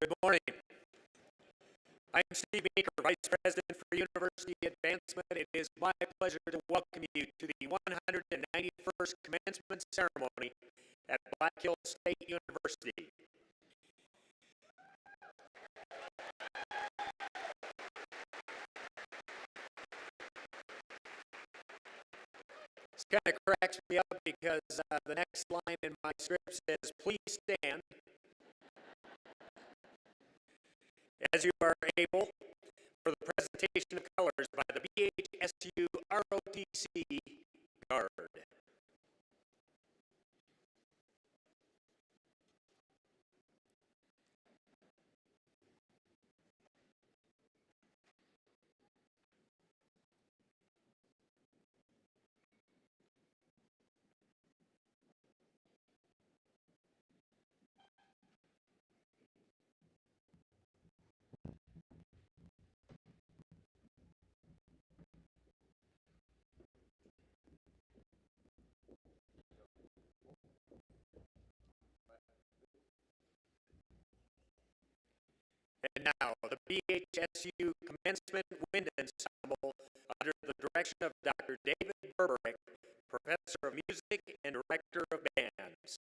Good morning. I'm Steve Meeker, Vice President for University Advancement. It is my pleasure to welcome you to the 191st Commencement Ceremony at Black Hills State University. This kind of cracks me up because the next line in my script says, "Please stand." As you are able, for the presentation of colors by the BHSU ROTC Guard. And now, the BHSU Commencement Wind Ensemble under the direction of Dr. David Berberick, Professor of Music and Director of Bands.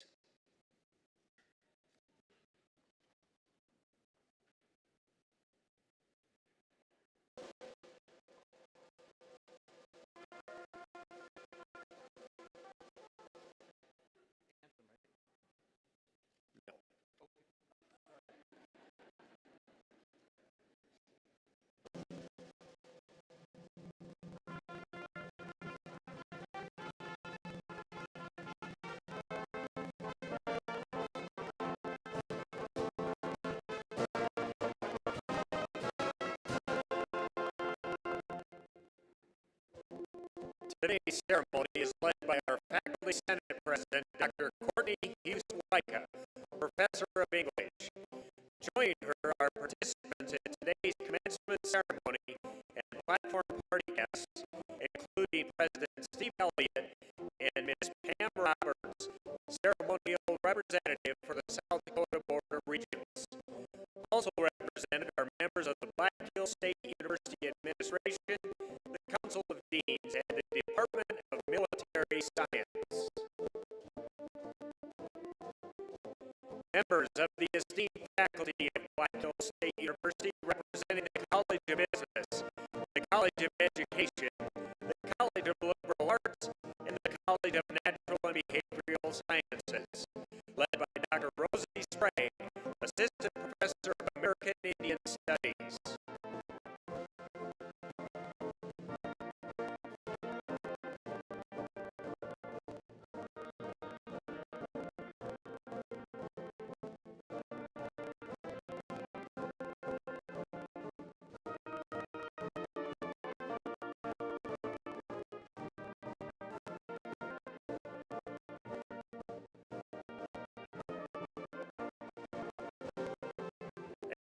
Today's ceremony is led by our Faculty Senate President, Dr. Courtney Hughes-Wyka, Professor of English. Joining her are participants in today's commencement ceremony and platform party guests, including President Steve Elliott and Ms. Pam Roberts, ceremonial representative for the South Dakota Board of Regents. Also represented are members of the Black Hills State University Administration, the Council of Deans, and the Department of Military Science. Members of the esteemed faculty of Black Hills State University representing the College of Business, the College of Education, the College of Liberal Arts, and the College of Natural and Behavioral Sciences, led by Dr. Rosie Sprague, Assistant Professor of American Indian Studies.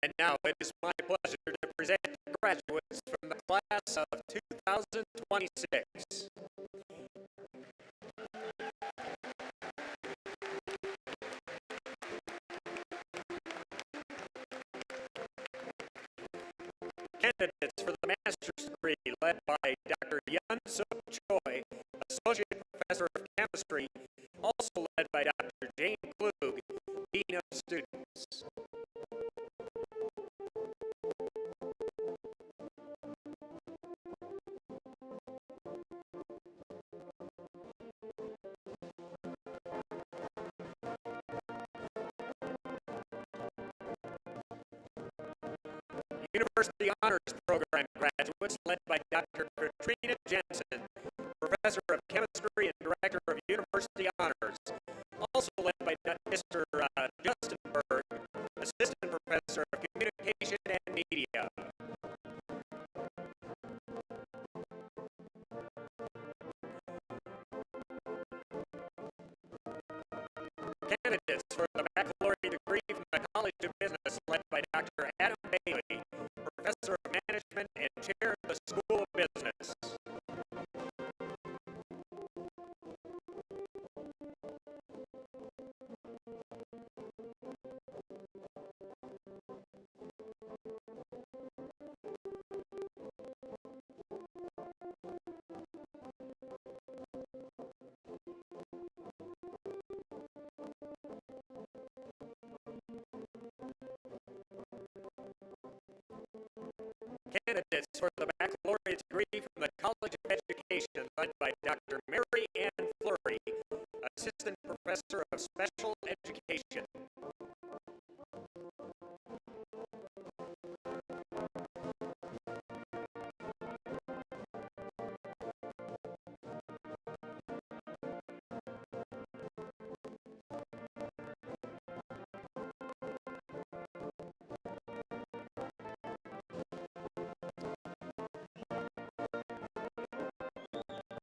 And now it is my pleasure to present the graduates from the class of 2026. Candidates for the master's degree led by Dr. Yun Suk Choi, Associate Professor of Chemistry, also led by Dr. Jane Klug, Dean of Students. University Honors Program graduates led by Dr. Katrina Jensen, Professor of Chemistry and Director of University Honors, also led by Mr. Justin Berg, Assistant Professor of Communication and Media. Candidates for the Baccalaureate degree from the College of Business led by Dr. Adam Bailey, Professor of Management Candidates for the baccalaureate degree from the College of Education, led by Dr. Mary Ann Fleury, Assistant Professor of Special Education.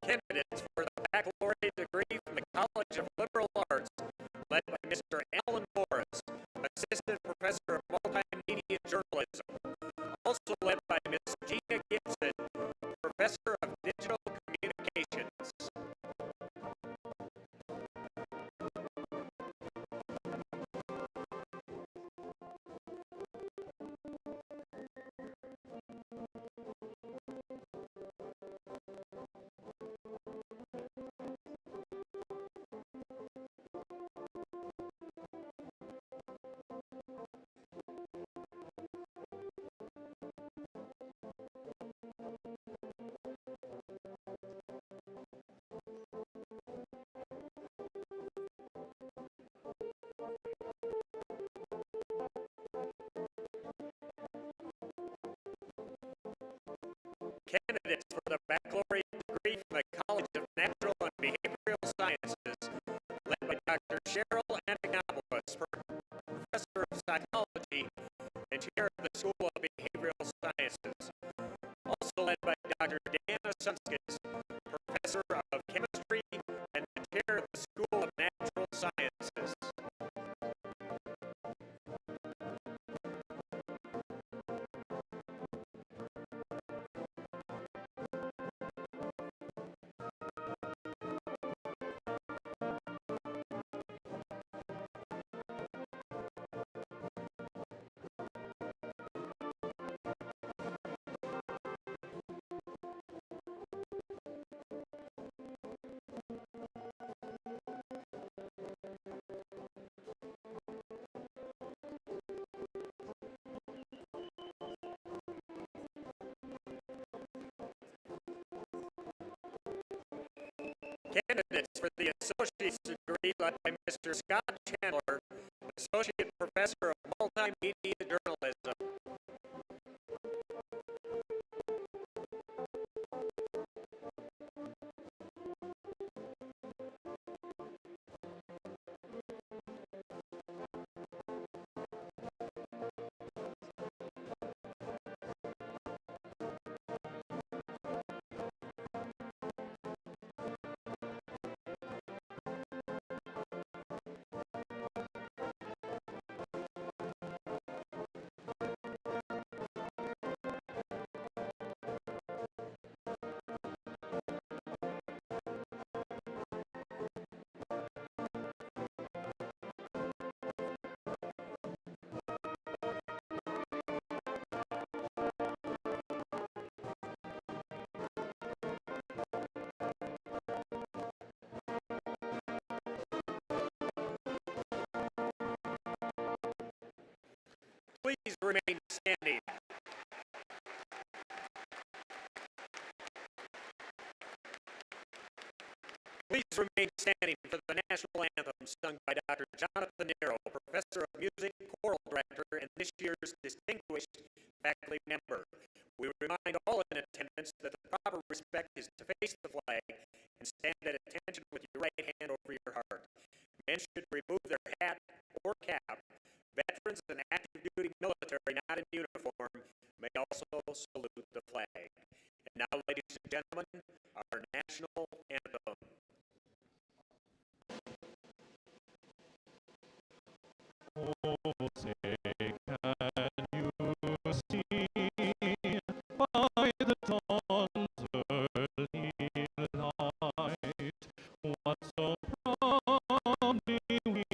Candidates for the baccalaureate degree from the College of Liberal Arts, led by Mr. Alan Morris, Assistant Professor of Multimedia Journalism. Also led by Ms. Gina Gibson, Professor of Digital Communications. Candidates for the baccalaureate degree from the College of Natural and Behavioral Sciences, led by Dr. Cheryl Antonopoulos, Professor of Psychology and Chair of the School of Behavioral Sciences. Also led by Dr. Diana Sunskis, Professor of Chemistry and Chair of the School of Natural Sciences. Candidates for the associate's degree, led by Mr. Scott Chandler, Associate Professor of Multimedia Journalism. Please remain standing. Please remain standing for the national anthem sung by Dr. Jonathan Nero, Professor of Music, Choral Director, and this year's distinguished faculty member. We remind all in attendance that the proper respect is to face the flag and stand at attention with your right hand over your heart. Men should remove their hat or cap. Veterans and active duty military not in uniform may also salute the flag. And now, ladies and gentlemen, our national anthem. Oh, say, can you see by the dawn's early light what so proudly we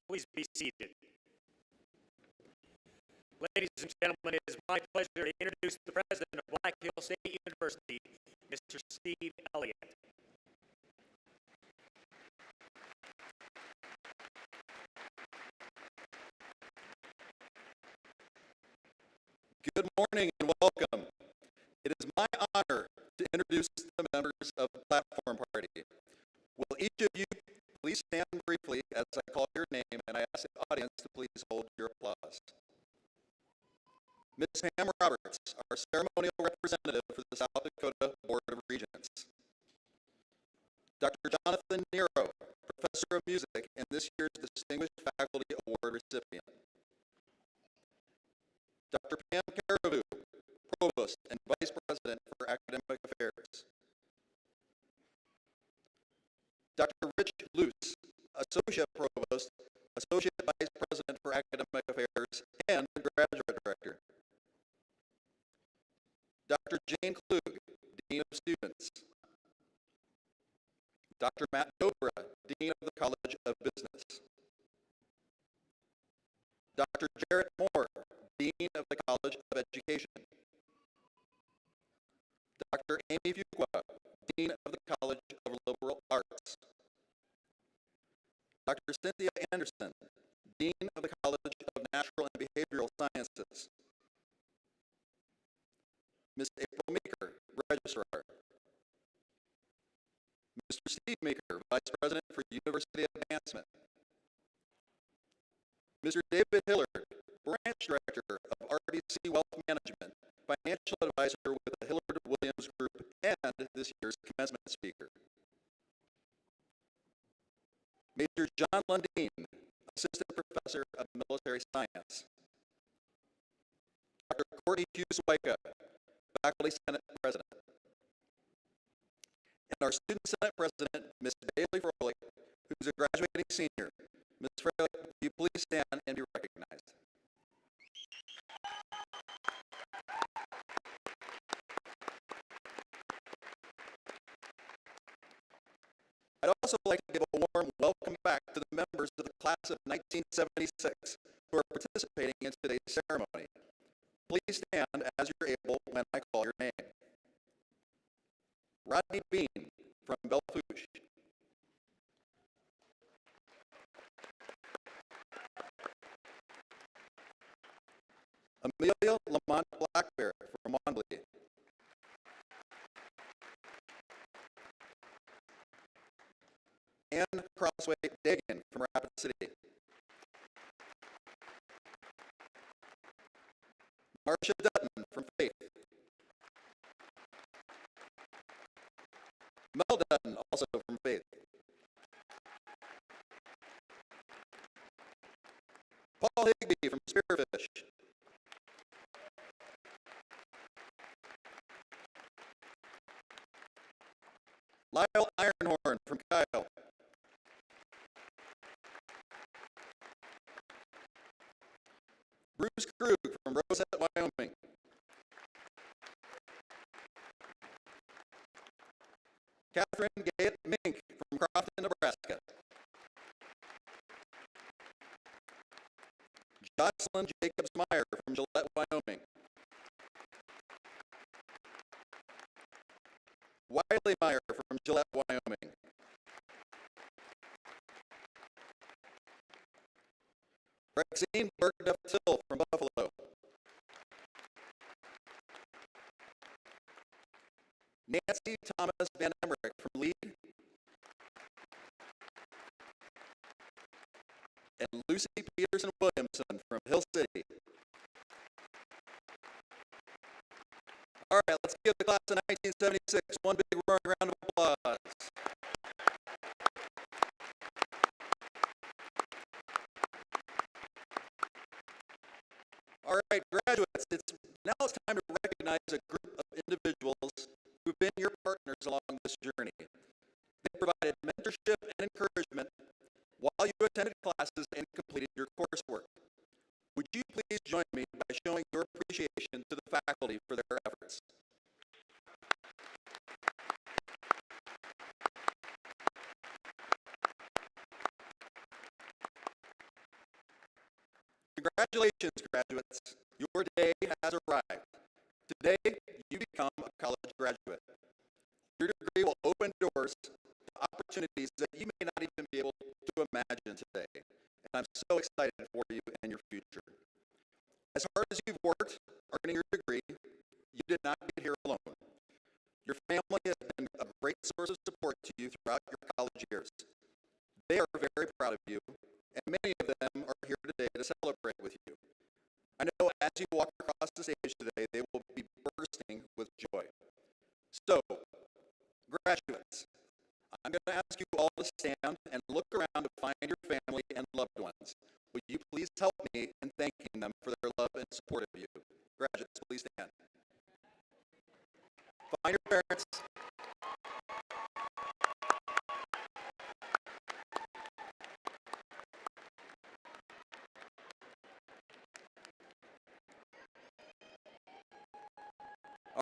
Please be seated. Ladies and gentlemen, it is my pleasure to introduce the president of Black Hills State University, Mr. Steve Elliott. Good morning and welcome. It is my honor to introduce the members of the Platform Party. Will each of you please stand briefly as I call your name, and I ask the audience to please hold your applause. Ms. Pam Roberts, our ceremonial representative for the South Dakota Board of Regents. Dr. Jonathan Nero, professor of music and this year's Distinguished Faculty Award recipient. Dr. Pam Caribou, Provost and Vice President for Academic Affairs. Dr. Rich Luce, Associate Provost, Associate Vice President for Academic Affairs, and Graduate Director. Dr. Jane Klug, Dean of Students. Dr. Matt Dobra, Dean of the College of Business. Dr. Jarrett Moore, Dean of the College of Education. Dr. Amy Fuqua, Dean of the College of Liberal Arts. Dr. Cynthia Anderson, Dean of the College of Natural and Behavioral Sciences. Ms. April Meeker, Registrar. Mr. Steve Meeker, Vice President for University Advancement. Mr. David Hillard, Branch Director of RBC Wealth Management, Financial Advisor with the Hillard Williams Group, and this year's commencement speaker. Major John Lundeen, Assistant Professor of Military Science. Dr. Courtney Hughes Wyka, Faculty Senate President. And our Student Senate President, Ms. Bailey Froelich, who's a graduating senior. Ms. Froelich, will you please stand and be recognized? I'd also like to give a warm welcome back to the members of the class of 1976 who are participating in today's ceremony. Please stand as you're able when I call your name. Rodney Bean from Belle Fourche. Amelia Lamont Blackbear from Wandley. Ann Crossway Dagan from Rapid City. Marcia Dutton from Faith. Mel Dutton, also from Faith. Paul Higby from Spearfish. Lyle Ironhorn from Kyle. Bruce Krug from Rosette, Wyoming. Catherine Gayet Mink from Crofton, Nebraska. Jocelyn Jacobs Meyer from Gillette, Wyoming. Wiley Meyer from Gillette, Wyoming. Rexine Bergduff-Till from Buffalo. Nancy Thomas Van Emmerich from Lead. And Lucy Peterson Williamson from Hill City. All right, let's give the class of 1976 one big roaring round of applause. All right, graduates, now it's time to recognize a group of individuals who've been your partners along this journey. They provided mentorship and encouragement while you attended classes and completed your coursework. Would you please join me by showing your appreciation to the faculty for their efforts? Congratulations, graduates. Your day has arrived. Today, you become a college graduate. Your degree will open doors to opportunities that you may not even be able to imagine today. And I'm so excited for you and your future. As hard as you've worked earning your degree, you did not get here alone. Your family has been a great source of support to you throughout your college years. They are very proud of you, and many of them are here today to celebrate with you. I know as you walk across the stage today, they will be bursting with joy. So, graduates, I'm going to ask you all to stand and look around to find your family and loved ones. Will you please help me in thanking them for their love and support of you? Graduates, please stand. Find your parents.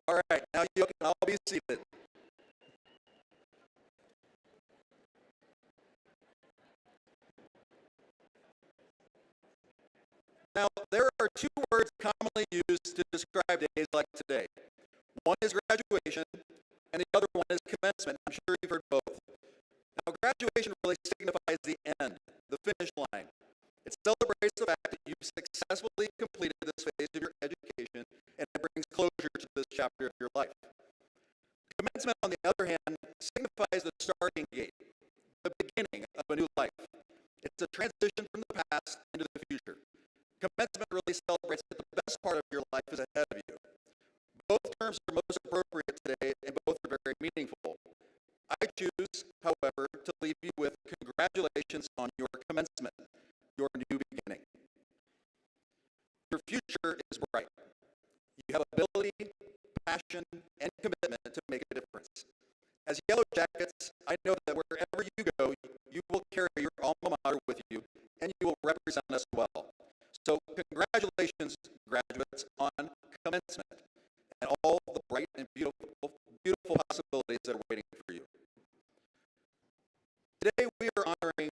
All right, now you can all be seated. Now, there are two words commonly used to describe days like today. One is graduation, and the other one is commencement. I'm sure you've heard both. Now, graduation really signifies the end, the finish line. It celebrates the fact that you've successfully completed this phase of your education, and it brings closure to this chapter of your life. Commencement, on the other hand, signifies the starting gate, the beginning of a new life. It's a transition from the past into the future. Commencement really celebrates that the best part of your life is ahead of you. Both terms are most appropriate today, and both are very meaningful. I choose, however, to leave you with congratulations on your commencement, your new beginning. Your future is bright. You have ability, passion, and commitment to make a difference. As Yellow Jackets, I know that wherever you go, you will carry your alma mater with you, and you will represent us well. So congratulations, graduates, on commencement and all the bright and beautiful possibilities that are waiting for you. Today we are honoring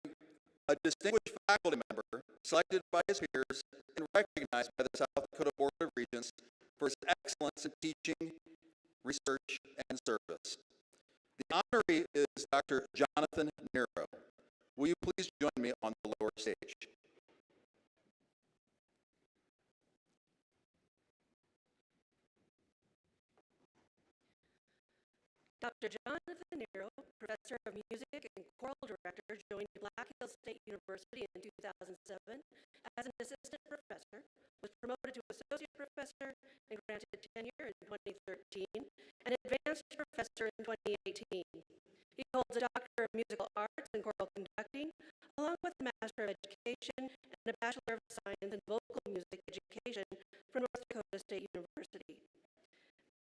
a distinguished faculty member selected by his peers and recognized by the South Dakota Board of Regents for his excellence in teaching, research, and service. The honoree is Dr. Jonathan Nero. Will you please join me on the lower stage? Dr. Jonathan Nero, Professor of Music and Choral Director, joined Black Hills State University in 2007 as an assistant professor, was promoted to associate professor, and granted tenure in 2013, and advanced professor in 2018. He holds a Doctor of Musical Arts and Choral Conducting, along with a Master of Education and a Bachelor of Science in Vocal Music Education from North Dakota State University.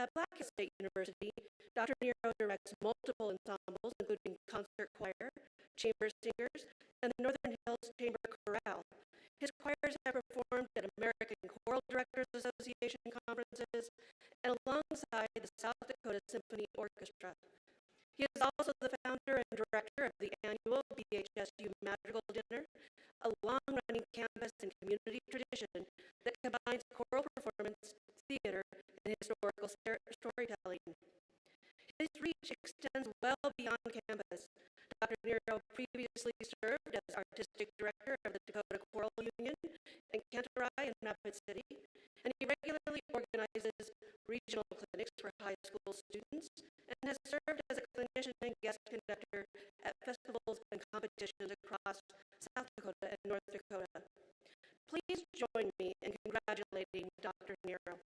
At Black Hills State University, Dr. Nero directs multiple ensembles, including concert choir, chamber singers, and the Northern Hills Chamber Chorale. His choirs have performed at American Choral Directors Association conferences and alongside the South Dakota Symphony Orchestra. He is also the founder and director of the annual BHSU Madrigal Dinner, a long-running campus and community tradition that combines choral performance, theater, and historical storytelling. His reach extends well beyond campus. Dr. Nero previously served as artistic director of the Dakota Choral Union and Cantorai in Rapid City, and he regularly organizes regional clinics for high school students and has served as a clinician and guest conductor at festivals and competitions across South Dakota and North Dakota. Please join me in congratulating Dr. Nero.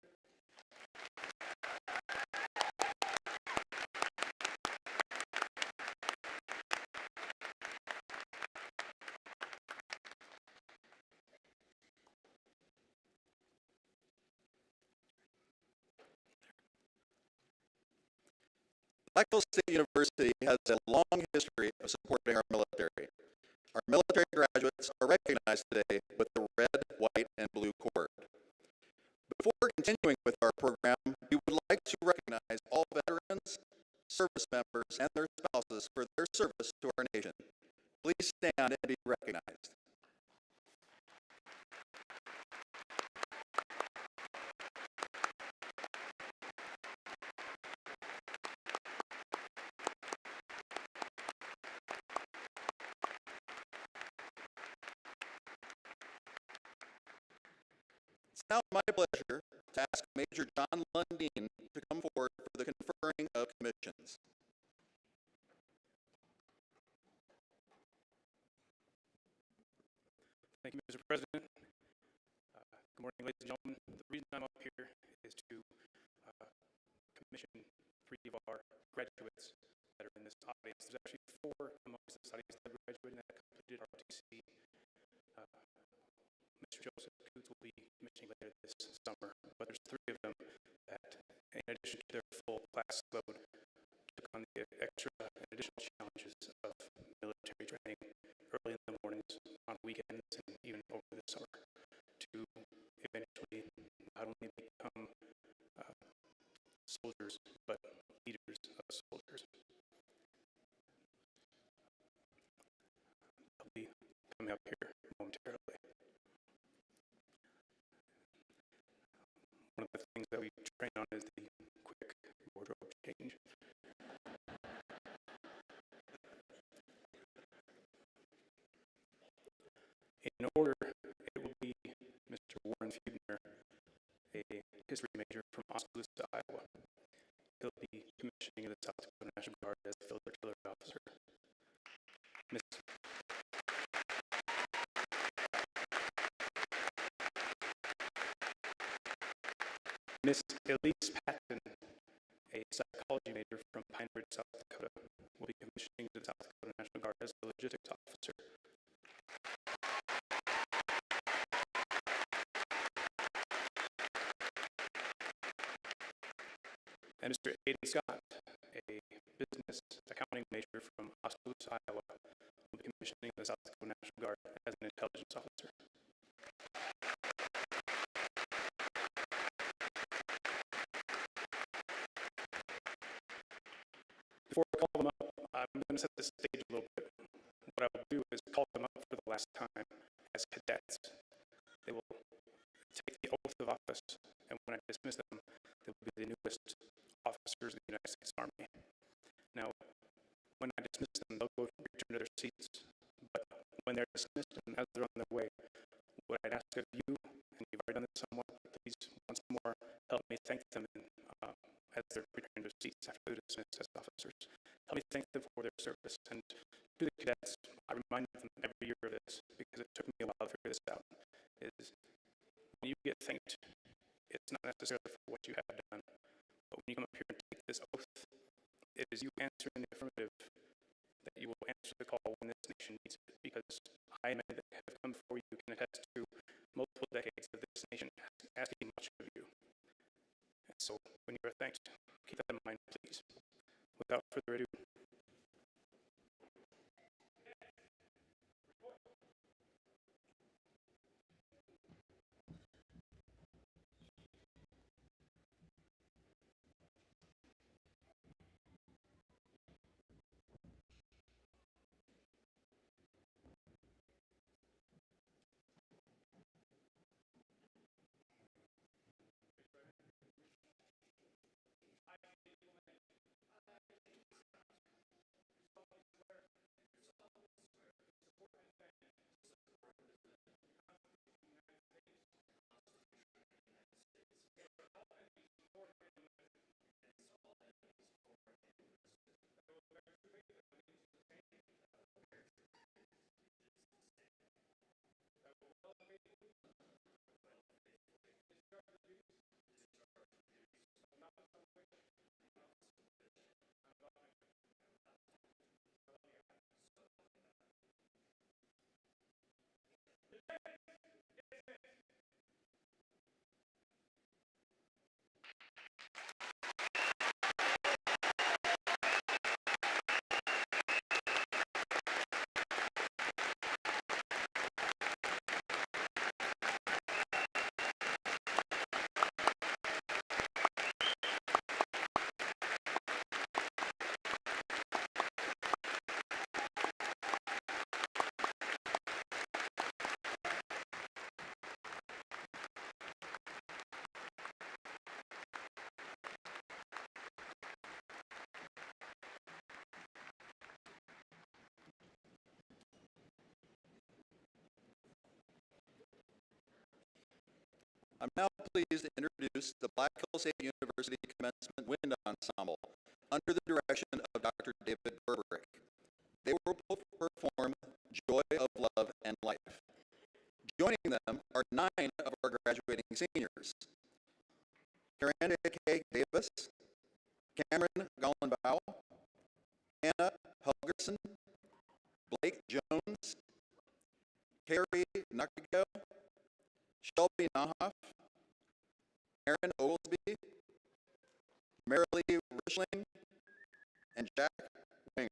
Black Hills State University has a long history of supporting our military. Our military graduates are recognized today with the red, white, and blue cord. Before continuing with our program, we would like to recognize all veterans, service members, and their spouses for their service to our nation. Please stand and be recognized. It's now my pleasure to ask Major John Lundeen to come forward for the conferring of commissions. Thank you, Mr. President. Good morning, ladies and gentlemen. The reason I'm up here is to commission 3 of our graduates that are in this audience. There's actually 4 amongst this audience that graduated and that completed our OTC. Mr. Joseph Coots will be commissioning later this summer, but there's 3 of them that, in addition to their full class load, took on the extra and additional challenges of military training early in the mornings, on weekends, and even over the summer to eventually not only become soldiers, but leaders of soldiers. I'll be coming up here momentarily. One of the things that we train on is the quick wardrobe change. In order, it will be Mr. Warren Fubner, a history major from Oskaloosa, Iowa. He'll be commissioning in the South Dakota National Guard as a field artillery officer. Miss Elise Patton, a psychology major from Pine Ridge, South Dakota, will be commissioning to the South Dakota National Guard as a logistics officer. And Mr. Aiden Scott, a business accounting major from Oskaloosa, Iowa, will be commissioning the South Dakota National Guard as an intelligence officer. Before I call them up, I'm going to set the stage a little bit. What I will do is call them up for the last time as cadets. They will take the oath of office, and when I dismiss them, they will be the newest officers of the United States Army. Now, when I dismiss them, they'll go return to their seats. But when they're dismissed and as they're on their way, what I'd ask of you, and you've already done this somewhat, please once more help me thank them as they're returning to their seats after they're dismissed as officers. Help me thank them for their service. And to the cadets, I remind them every year of this because it took me a while to figure this out, is when you get thanked, it's not necessarily for what you have done, but when you come up here and take this oath, it is you answering the affirmative that you will answer the call when this nation needs it, because I and many that have come before you can attest to multiple decades of this nation asking much of you. And so when you are thanked, keep that in mind, please. Without further ado, I'm now pleased to introduce the Black Hills State University Commencement Wind Ensemble under the direction of Dr. David Berberick. They will perform Joy of Love and Life. Joining them are 9 of our graduating seniors: Karen K. Davis, Cameron Gollenbaugh, Hannah Helgerson, Blake Jones, Carrie Nakiko, Shelby Nahoff, Aaron Oglesby, Marilee Rishling, and Jack Winger.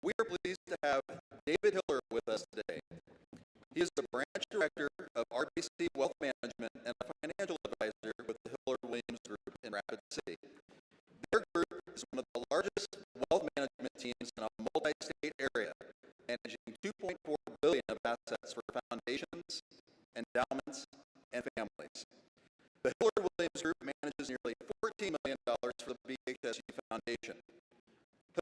We are pleased to have David Hiller with us today. He is the branch director of RBC Wealth Management and a financial advisor with the Hiller Williams Group in Rapid City. Their group is one of the largest wealth management teams in a multi-state area, managing $2.4 billion of assets for foundations, endowments, and families. The Hiller Williams Group manages nearly $14 million for the BHSU Foundation.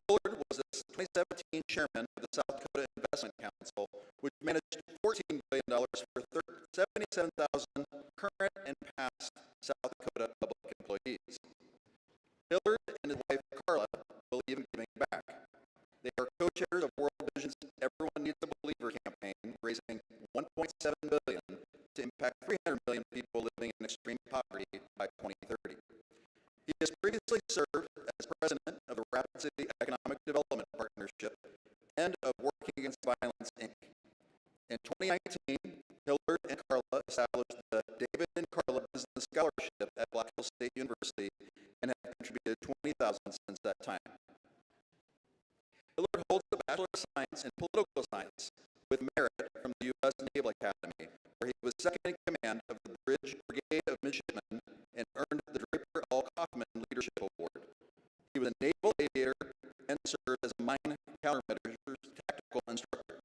Hiller was the 2017 chairman of the South Dakota Investment Council, which managed $14 billion for 77,000 current and past South Dakota public employees. Hiller and his wife Carla believe in giving back. They are co-chairs of World Vision's Everyone Needs a Believer campaign, raising $1.7 billion to impact 300 million people living in extreme poverty by 2030. He has previously served as president of the Rapid City Economic Development Partnership and of Working Against Violence, Inc. In 2019, Hiller and Carla established the David and Carla Business Scholarship at Black Hills State University and have contributed $20,000 since that time. Hiller holds a Bachelor of Science in Political Science with merit from the U.S. Naval Academy, where he was second in command of the Bridge Brigade of Midshipmen and earned the Draper L. Kaufman Leadership Award. He was a naval aviator and served as a mine countermeasures tactical instructor.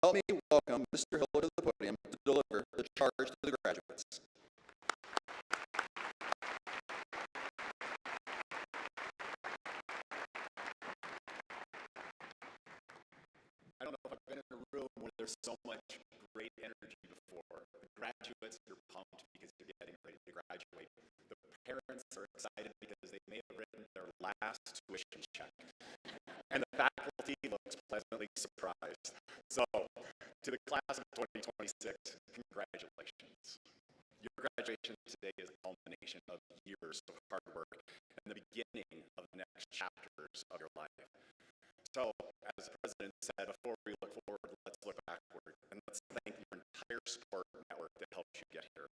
Help me welcome Mr. Hiller to the podium to deliver the charge to the graduates. I don't know if I've been in a room where there's so much great energy before. The graduates are pumped because they're getting ready to graduate. The parents are excited because they may have written their last tuition check. And the faculty looks pleasantly surprised. So, to the class of 2026, congratulations. Your graduation today is a culmination of years of hard work and the beginning of the next chapters of your life. So, as the president said, before we look forward, let's look backward, and let's thank your entire support network that helped you get here.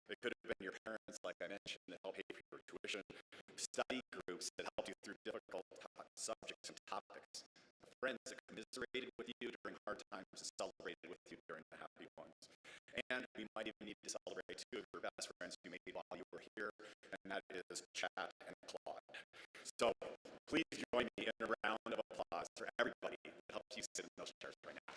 It could have been your parents, like I mentioned, that helped pay for your tuition, study groups that helped you through difficult subjects and topics, friends that commiserated with you during hard times and celebrated with you during the happy ones. And we might even need to celebrate two of your best friends you made while you were here, and that is Chad and Claude. So, please join me in a round of applause for everybody that helps you sit in those chairs right now.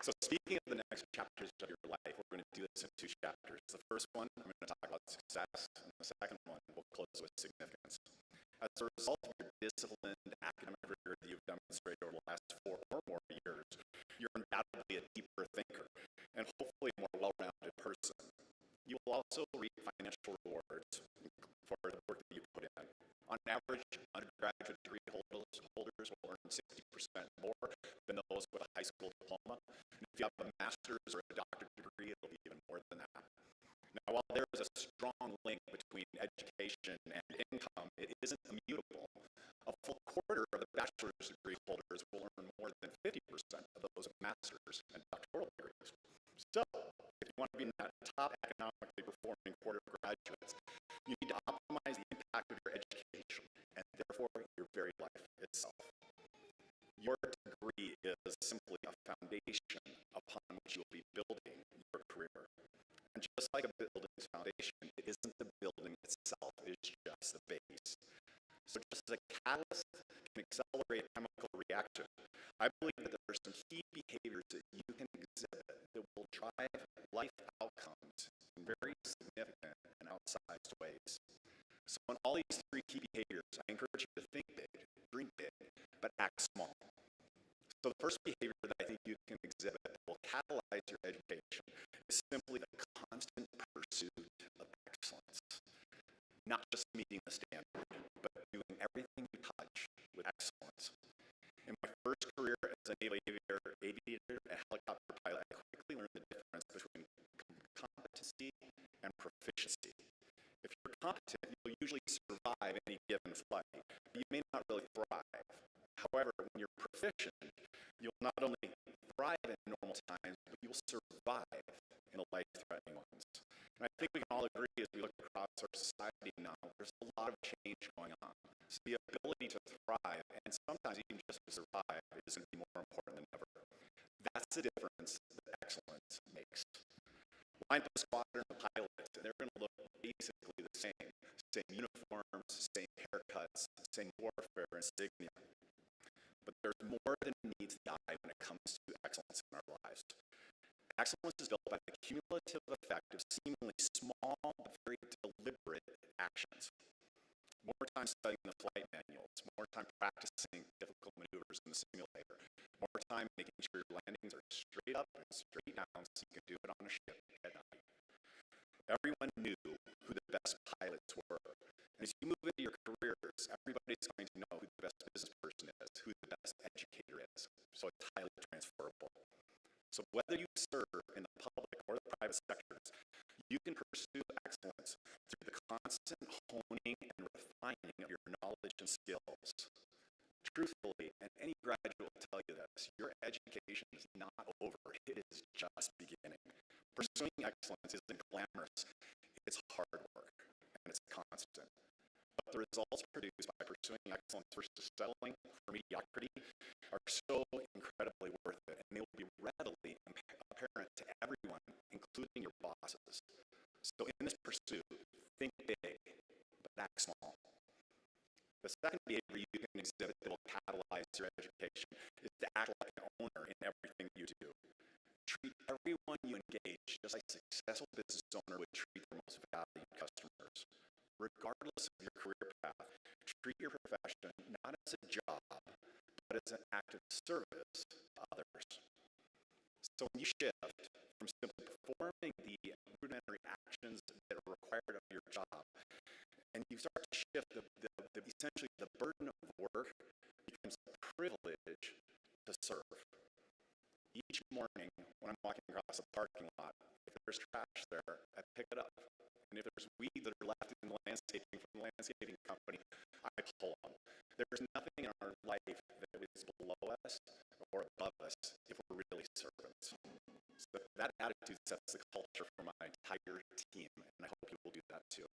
So speaking of the next chapters of your life, we're going to do this in two chapters. The first one, I'm going to talk about success, and the second one, we'll close with significance. As a result of your disciplined academic rigor that you've demonstrated over the last 4 or more years, you're undoubtedly a deeper thinker, and hopefully a more well-rounded person. You will also reap financial rewards for the work that you put in. On average, undergraduate degree holders will earn 60% more than those with a high school diploma. And if you have a master's or a doctorate degree, it'll be even more than that. Now, while there is a strong link between education and income, it isn't immutable. A full quarter of the bachelor's degree holders will earn more than 50% of those with master's and doctoral degrees. So, if you want to be in that top economically performing quarter of graduates, you need to optimize the impact of your education and therefore your very life itself. Your degree is simply a foundation upon which you will be building your career. And just like a building's foundation, it isn't the building itself, it is just the base. So just as a catalyst can accelerate chemical reaction, I believe that there are some key behaviors that you can exhibit that will drive life outcomes in very significant and outsized ways. So in all these 3 key behaviors, I encourage you to think big, dream big, but act small. So the first behavior that I think you can exhibit that will catalyze your education is simply the constant pursuit of excellence. Not just meeting the standard, but doing everything you touch with excellence. In my first career as a naval aviator and helicopter pilot, I quickly learned the difference between competency and proficiency. If you're competent, you'll usually survive any given flight, but you may not really thrive. However, when you're proficient, you'll not only thrive in normal times, but you'll survive in life-threatening ones. And I think we can all agree as we look across our society now, there's a lot of change going on. So the ability to thrive and sometimes even just to survive is going to be more important than ever. That's the difference that excellence makes. Line the squadron of pilots, and they're going to look basically the same. Same uniforms, same haircuts, same warfare insignia. But there's more than meets the eye when it comes to excellence in our lives. Excellence is built by the cumulative effect of seemingly small but very deliberate actions. More time studying the flight manuals, more time practicing difficult maneuvers in the simulator, more time making sure your landings are straight up and straight down so you can do it on a ship at night. Everyone knew who the best pilots were. And as you move into your careers, everybody's going to know who the best business person is, who the best educator is. So it's highly transferable. So whether you serve in the public or the private sectors, you can pursue excellence through the constant honing and refining of your knowledge and skills. Truthfully, and any graduate will tell you this, your education is not over. It is just beginning. Pursuing excellence isn't glamorous. It's hard work, and it's constant. But the results produced by pursuing excellence versus settling for mediocrity are so incredibly worth it, and they will be readily apparent to everyone, including your bosses. So in this pursuit, think big, but act small. The second behavior you can exhibit that will catalyze your education is to act like an owner in everything you do. Treat everyone you engage just like a successful business owner would treat their most valued customers. Regardless of your career path, treat your profession not as a job, but as an act of service to others. So when you shift from simply performing the rudimentary actions that are required of your job, and you start to shift essentially the burden of work becomes a privilege to serve. Each morning when I'm walking across a parking lot, if there's trash there, I pick it up. And if there's weeds that are left in the landscaping from the landscaping company, I pull them. There's nothing in our life that is below us or above us if we're really servants. So that attitude sets the culture for my entire team, and I hope you will do that too.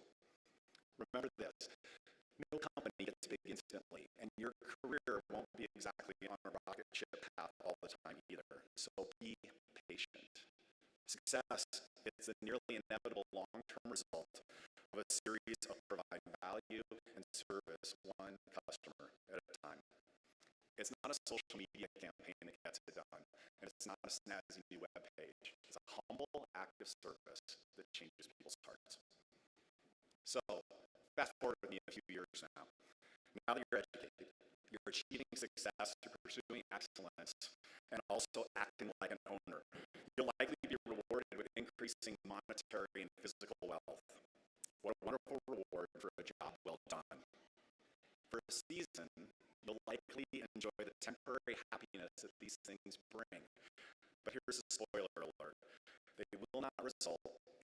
Remember this, no company gets big instantly, and your career won't be exactly on a rocket ship path all the time either, so be patient. Success is the nearly inevitable long-term result of a series of providing value and service one customer at a time. It's not a social media campaign that gets it done, and it's not a snazzy new web page. It's a humble act of service that changes people's hearts. So, fast forward with me a few years now. Now that you're educated, you're achieving success through pursuing excellence and also acting like an owner. You'll likely be rewarded with increasing monetary and physical wealth. What a wonderful reward for a job well done. For a season, you'll likely enjoy the temporary happiness that these things bring. But here's a spoiler alert. They will not result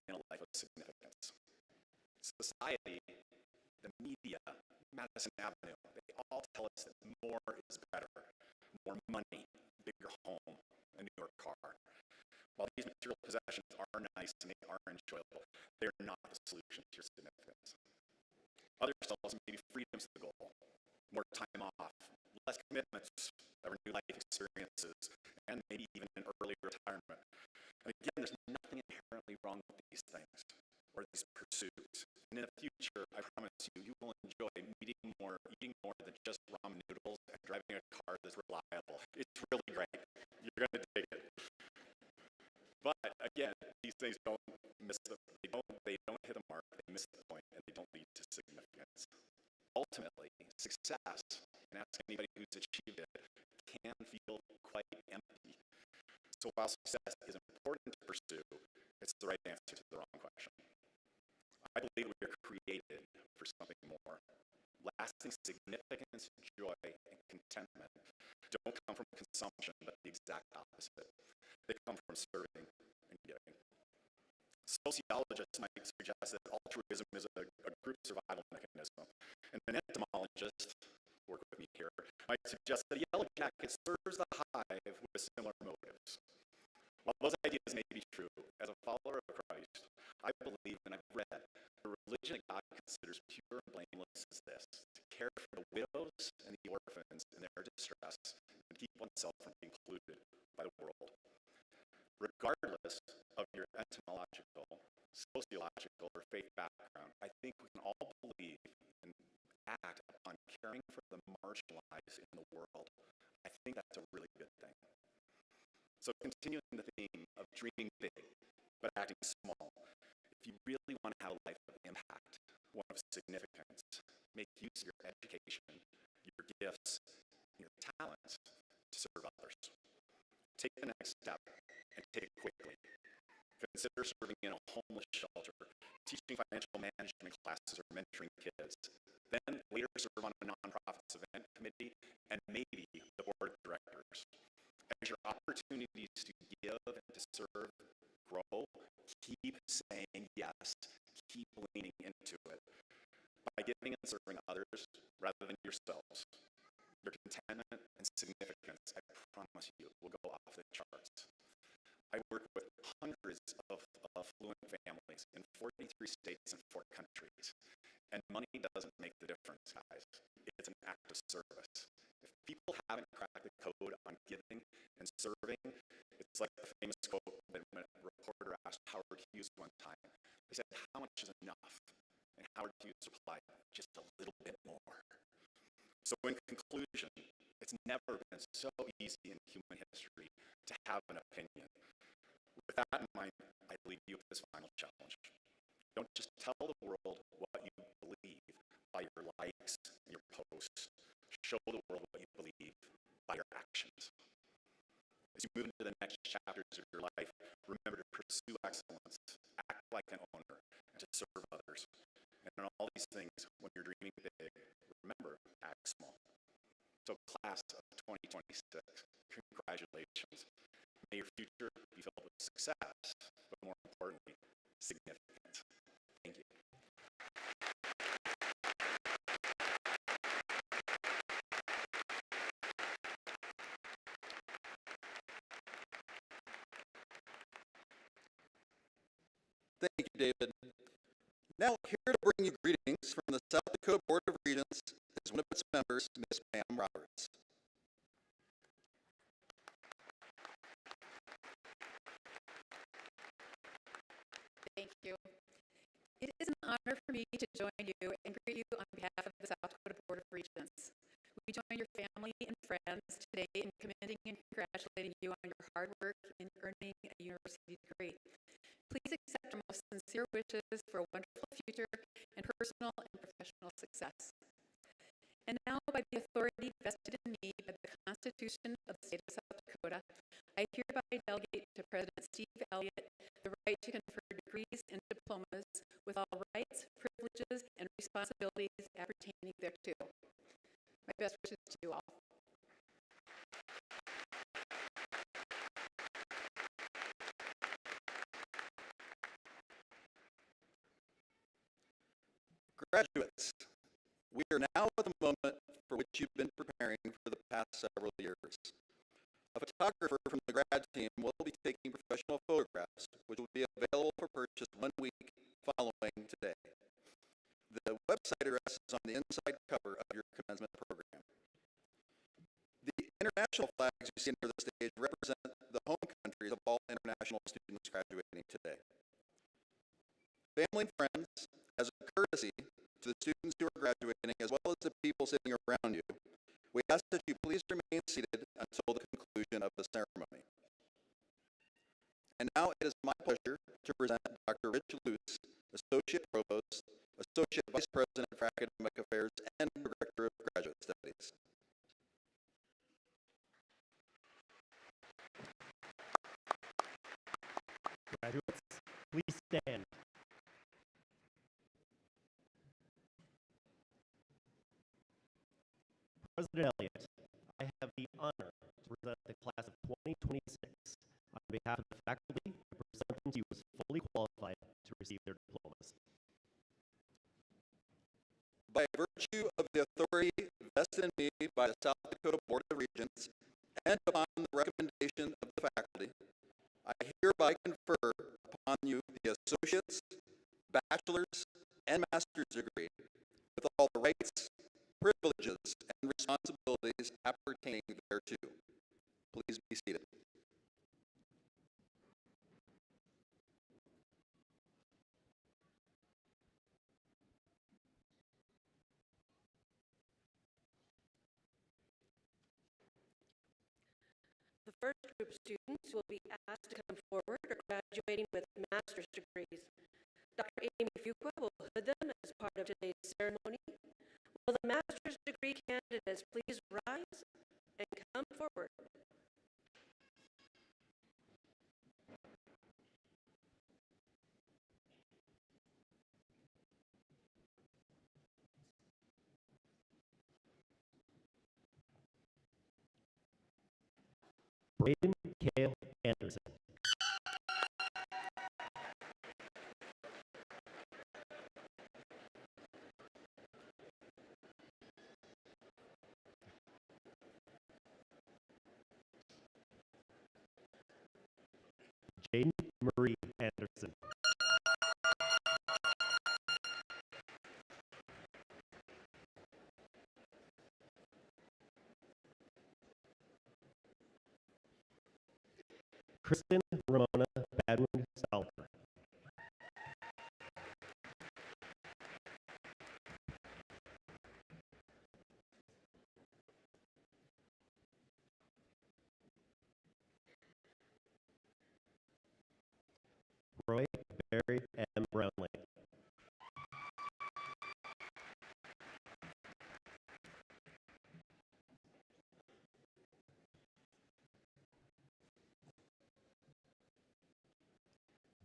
in a life of significance. Society, the media, Madison Avenue, they all tell us that more is better. More money, bigger home, a newer car. While these material possessions are nice and they are enjoyable, they are not the solution to your significance. Others tell us maybe freedom's the goal. More time off, less commitments, ever new life experiences, and maybe even an early retirement. And again, there's nothing inherently wrong with these things or these pursuits. And in the future, I promise you, you will enjoy eating more than just ramen noodles and driving a car that's reliable. It's really great. You're going to dig it. But again, these things don't hit the mark, they miss the point, and they don't lead to significance. Ultimately, success, and ask anybody who's achieved it, can feel quite empty. So while success is important to pursue, it's the right answer to the wrong question. I believe we are created for something more. Lasting significance, joy, and contentment don't come from consumption, but the exact opposite. They come from serving and giving. Sociologists might suggest that altruism is a group survival mechanism, and an entomologist, work with me here, might suggest that a yellow jacket serves the hive with similar motives. While those ideas may be true, as a follower of Christ, I believe and I've read the religion that God considers pure and blameless is this: to care for the widows and the orphans in their distress and keep oneself from being polluted by the world. Regardless of your etymological, sociological, or faith background, I think we can all believe and act upon caring for the marginalized in the world. I think that's a really good thing. So continuing the theme of dreaming big, but acting small, if you really want to have a life of impact, one of significance, make use of your education, your gifts, your talents to serve others. Take the next step and take it quickly. Consider serving in a homeless shelter, teaching financial management classes, or mentoring kids. Then later serve on a nonprofit's event committee and maybe the board of directors. As your opportunities to give and to serve grow, keep saying yes, keep leaning into it. By giving and serving others rather than yourselves, your contentment and significance, I promise you, will go off the charts. I work with hundreds of affluent families in 43 states and 4 countries, and money doesn't make the difference, guys. It's an act of service. If people haven't cracked the code on giving and serving, it's like the famous quote that when a reporter asked Howard Hughes one time. They said, "How much is enough?" And Howard Hughes replied, "Just a little bit more." So in conclusion, it's never been so easy in human history to have an opinion. With that in mind, I leave you with this final challenge. Don't just tell the world what you believe by your likes and your posts. Show the world what you believe by your actions. As you move into the next chapters of your life, remember to pursue excellence, act like an owner, and to serve others. And in all these things, when you're dreaming big, remember, act small. So class of 2026, congratulations. May your future be filled with success, but more importantly, significance. Thank you. Thank you, David. Now here to bring you greetings from the South Dakota Board of Regents is one of its members, Ms. Pam Roberts. Thank you. It is an honor for me to join you and greet you on behalf of the South Dakota Board of Regents. We join your family and friends today in commending and congratulating you on your hard work in earning a university degree. Please accept our most sincere wishes for a wonderful future and personal and professional success. And now, by the authority vested in me by the Constitution of the State of South Dakota, I hereby delegate to President Steve Elliott the right to confer degrees and diplomas with all rights, privileges, and responsibilities appertaining thereto. My best wishes to you all. Graduates, we are now at the moment for which you've been preparing for the past several years. A photographer from the grad team will be taking professional photographs, which will be available for purchase 1 week following today. The website address is on the inside cover of your commencement program. The international flags you see under the stage represent the home countries of all international students graduating today. Family and friends, as a courtesy to the students who are graduating, as well as the people sitting around you, we ask that you please remain seated until the conclusion of the ceremony. And now it is my pleasure to present Dr. Rich Luce, Associate Provost, Associate Vice President for Academic Affairs, and Director of Graduate Studies. Graduates, please stand. President Elliott, I have the honor to present the class of 2026. On behalf of the faculty, I present them to you as fully qualified to receive their diplomas. By virtue of the authority vested in me by the South Dakota Board of Regents and upon the recommendation of the faculty, I hereby confer upon you the associate's, bachelor's, and master's degree with all the rights, privileges, and responsibilities appertaining thereto. Please be seated. The first group of students will be asked to come forward are graduating with master's degrees. Dr. Amy Fuqua will hood them as part of today's ceremony. Will the master's degree candidates please rise and come forward? Braden Kale Anderson. Jaden Marie Anderson. Kristen Ramona Badwin Salter. Roy Barry M. Brownlee.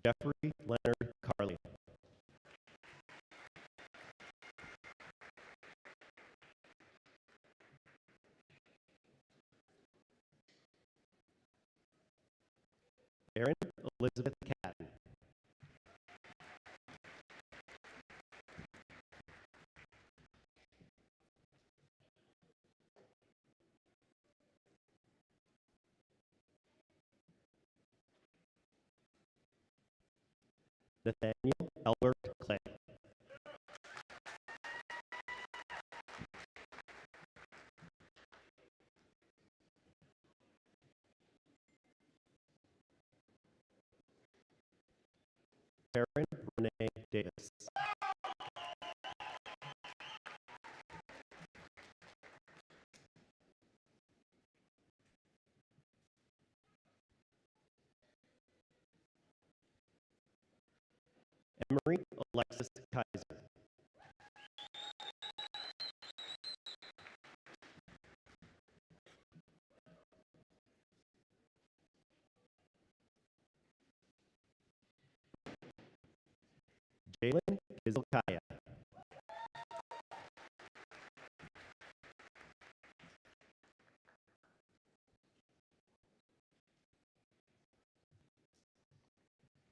Jeffrey Leonard Carley. Erin Elizabeth Catton. Nathaniel Albert Clay. Karen Renee Davis. Emery Alexis Kaiser. Jalen Kizilkaya.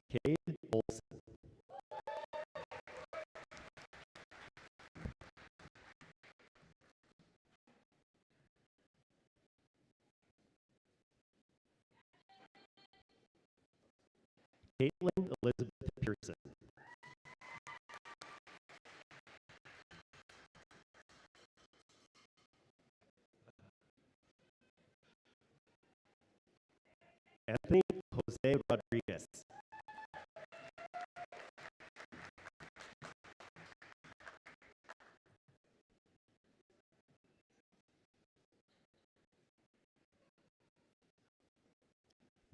Cade Olson. Caitlin Elizabeth Pearson. Anthony Jose Rodriguez.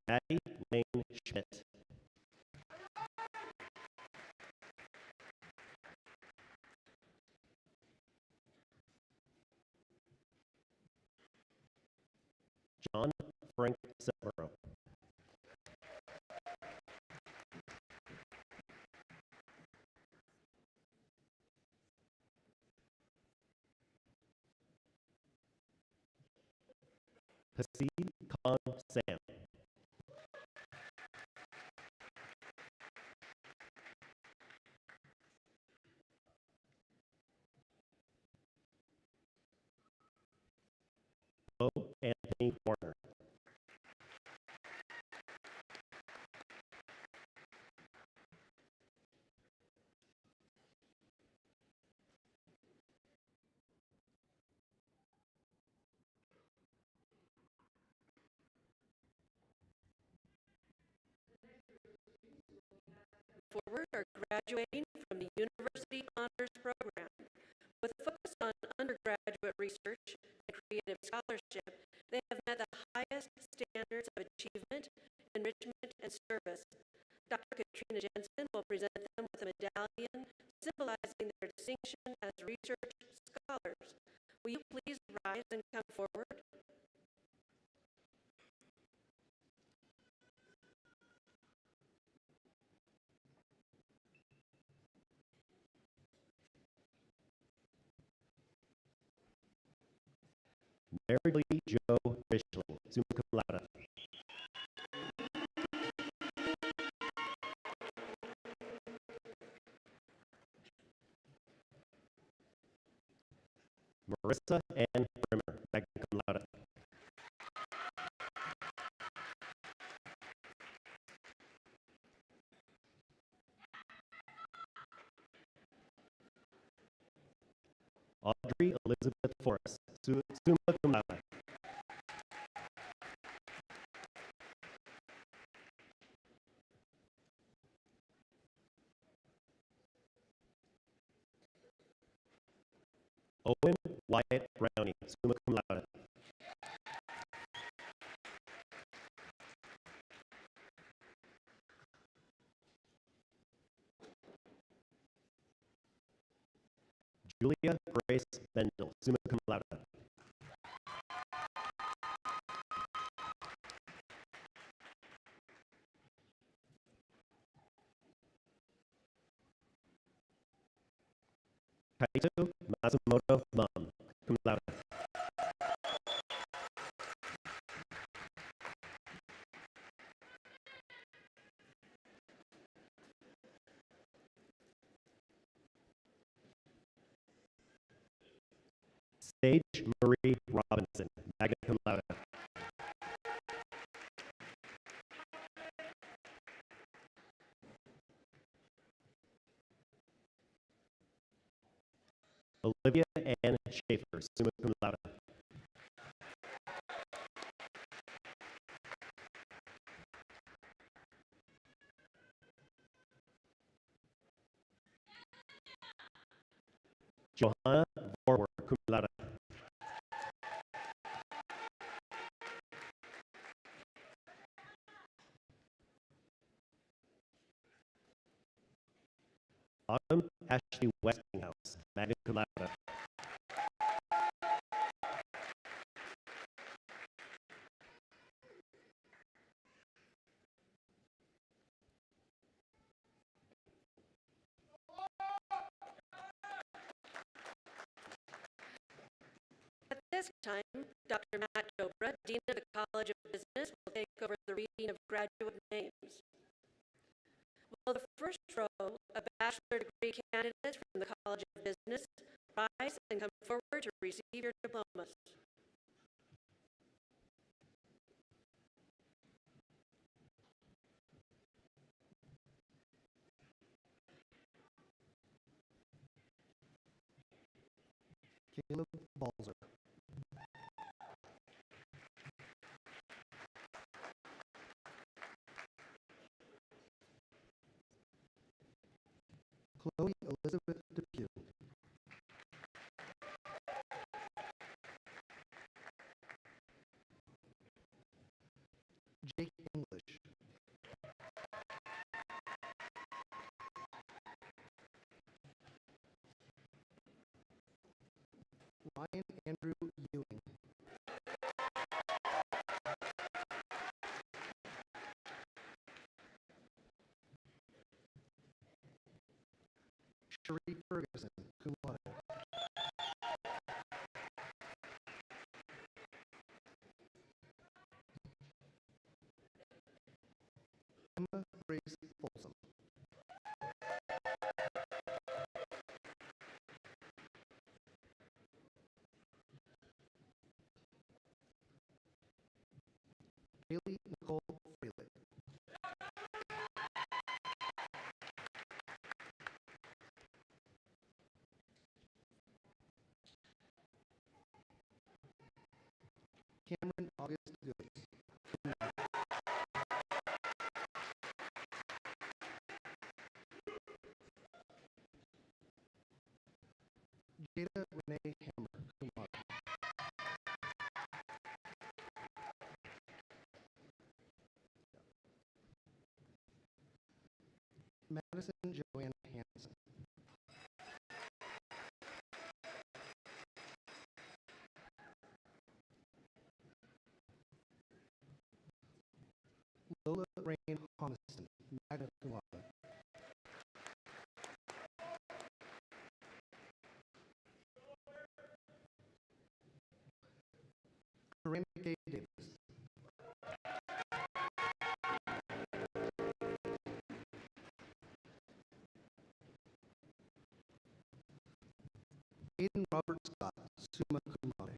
Maddie Lane Schmidt. John Frank Severo. Hasid Khan Sam. Bo Anthony Warner. forward are graduating from the University Honors Program. With a focus on undergraduate research and creative scholarship, they have met the highest standards of achievement, enrichment, and service. Dr. Katrina Jensen will present them with a medallion symbolizing their distinction as research scholars. Will you please rise and come forward? Mary Lee Jo Fishling, summa cum laude. Marissa Ann Brimmer, magna cum laude. Audrey Elizabeth Forrest, summa cum laude. Owen Wyatt Browning, summa cum laude. Julia Grace Bendel, summa cum laude. Kaito Matsumoto Mum, cum laude. Sage Marie Robinson, magna cum laude. Olivia Ann Schaefer, summa cum laude. Johanna Vorwer, cum laude. Autumn Ashley Westinghouse, magna cum laude. At this time, Dr. Matt Dobra, Dean of the College of Business, will take over the reading of graduate names. Will the first row of bachelor degree candidates from the College of Business rise and come forward to receive your diplomas? Caleb Balzer. Chloe Elizabeth Depew. Jake English. Ryan Andrew Ewing. Sheree Ferguson, cum laude. Emma Grace Folsom. Haley Nicole Freeland. Cameron August Goods. Hayden Robert Scott, Summa Cum Laude.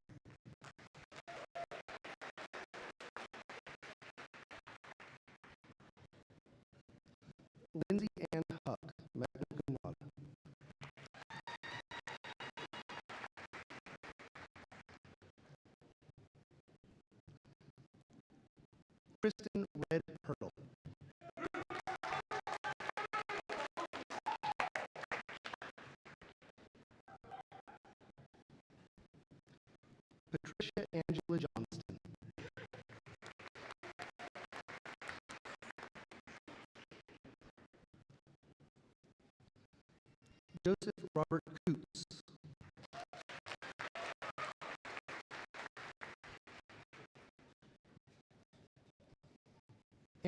Lindsay Ann Huck, Magna Cum Laude. Kristen Red Hurdle. Patricia Angela Johnston. Joseph Robert Coots.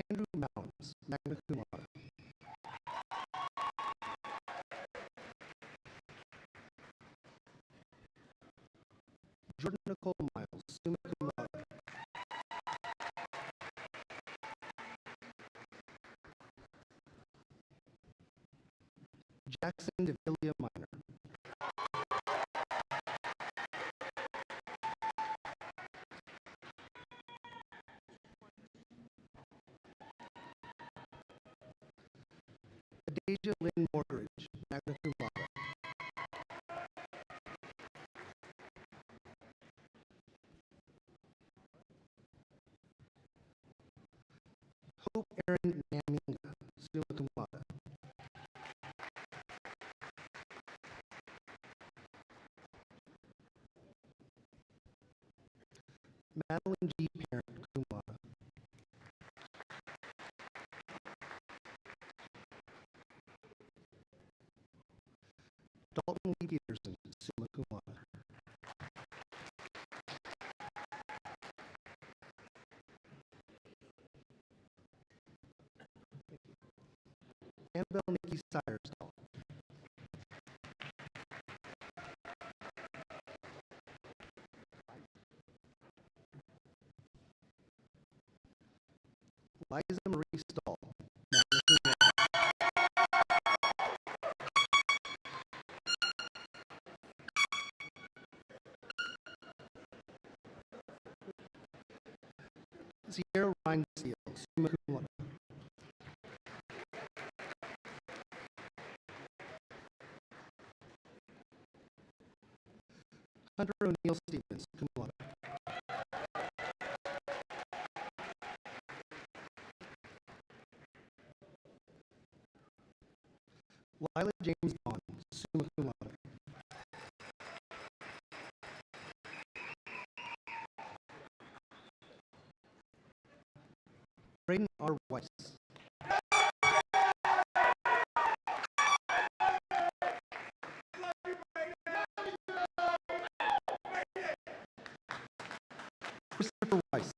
Andrew Mounds, Magna Cum Laude. Jordan Nicole Miles, Summa Cum Laude. Jackson DeVillia Minor. Adasia Lynn Mortridge, Magna Cum Laude. Hope Erin Naminga, Summa Cum Laude. Madeline G. Parent, Cum Laude. Dalton Lee Peterson, Summa Cum Laude. Annabelle Nikki Syersdal. Liza Marie Stahl, Magna Cum Laude. Sierra Ryan Seal, Summa Cum Laude. Hunter O'Neill Stevens, Cum Laude. Lila James Bond, Summa Cum Laude. Braden R. Weiss. Christopher Weiss.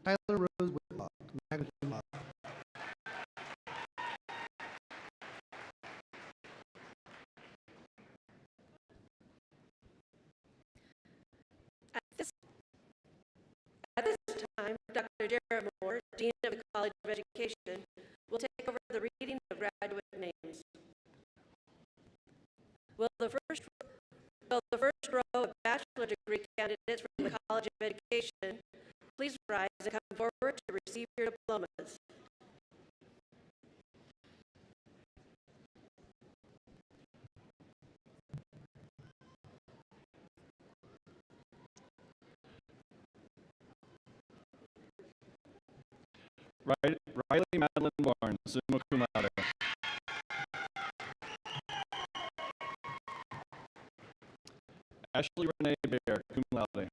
Tyler Rose Whitlock, Magna Cum Laude. At this time, Dr. Jared Moore, Dean of the College of Education, will take over the reading of graduate names. Will the first row of bachelor degree candidates from the College of Education please rise and come forward to receive your diplomas. Riley Madeline Barnes, Summa Cum Laude. Ashley Renee Bear, Cum Laude.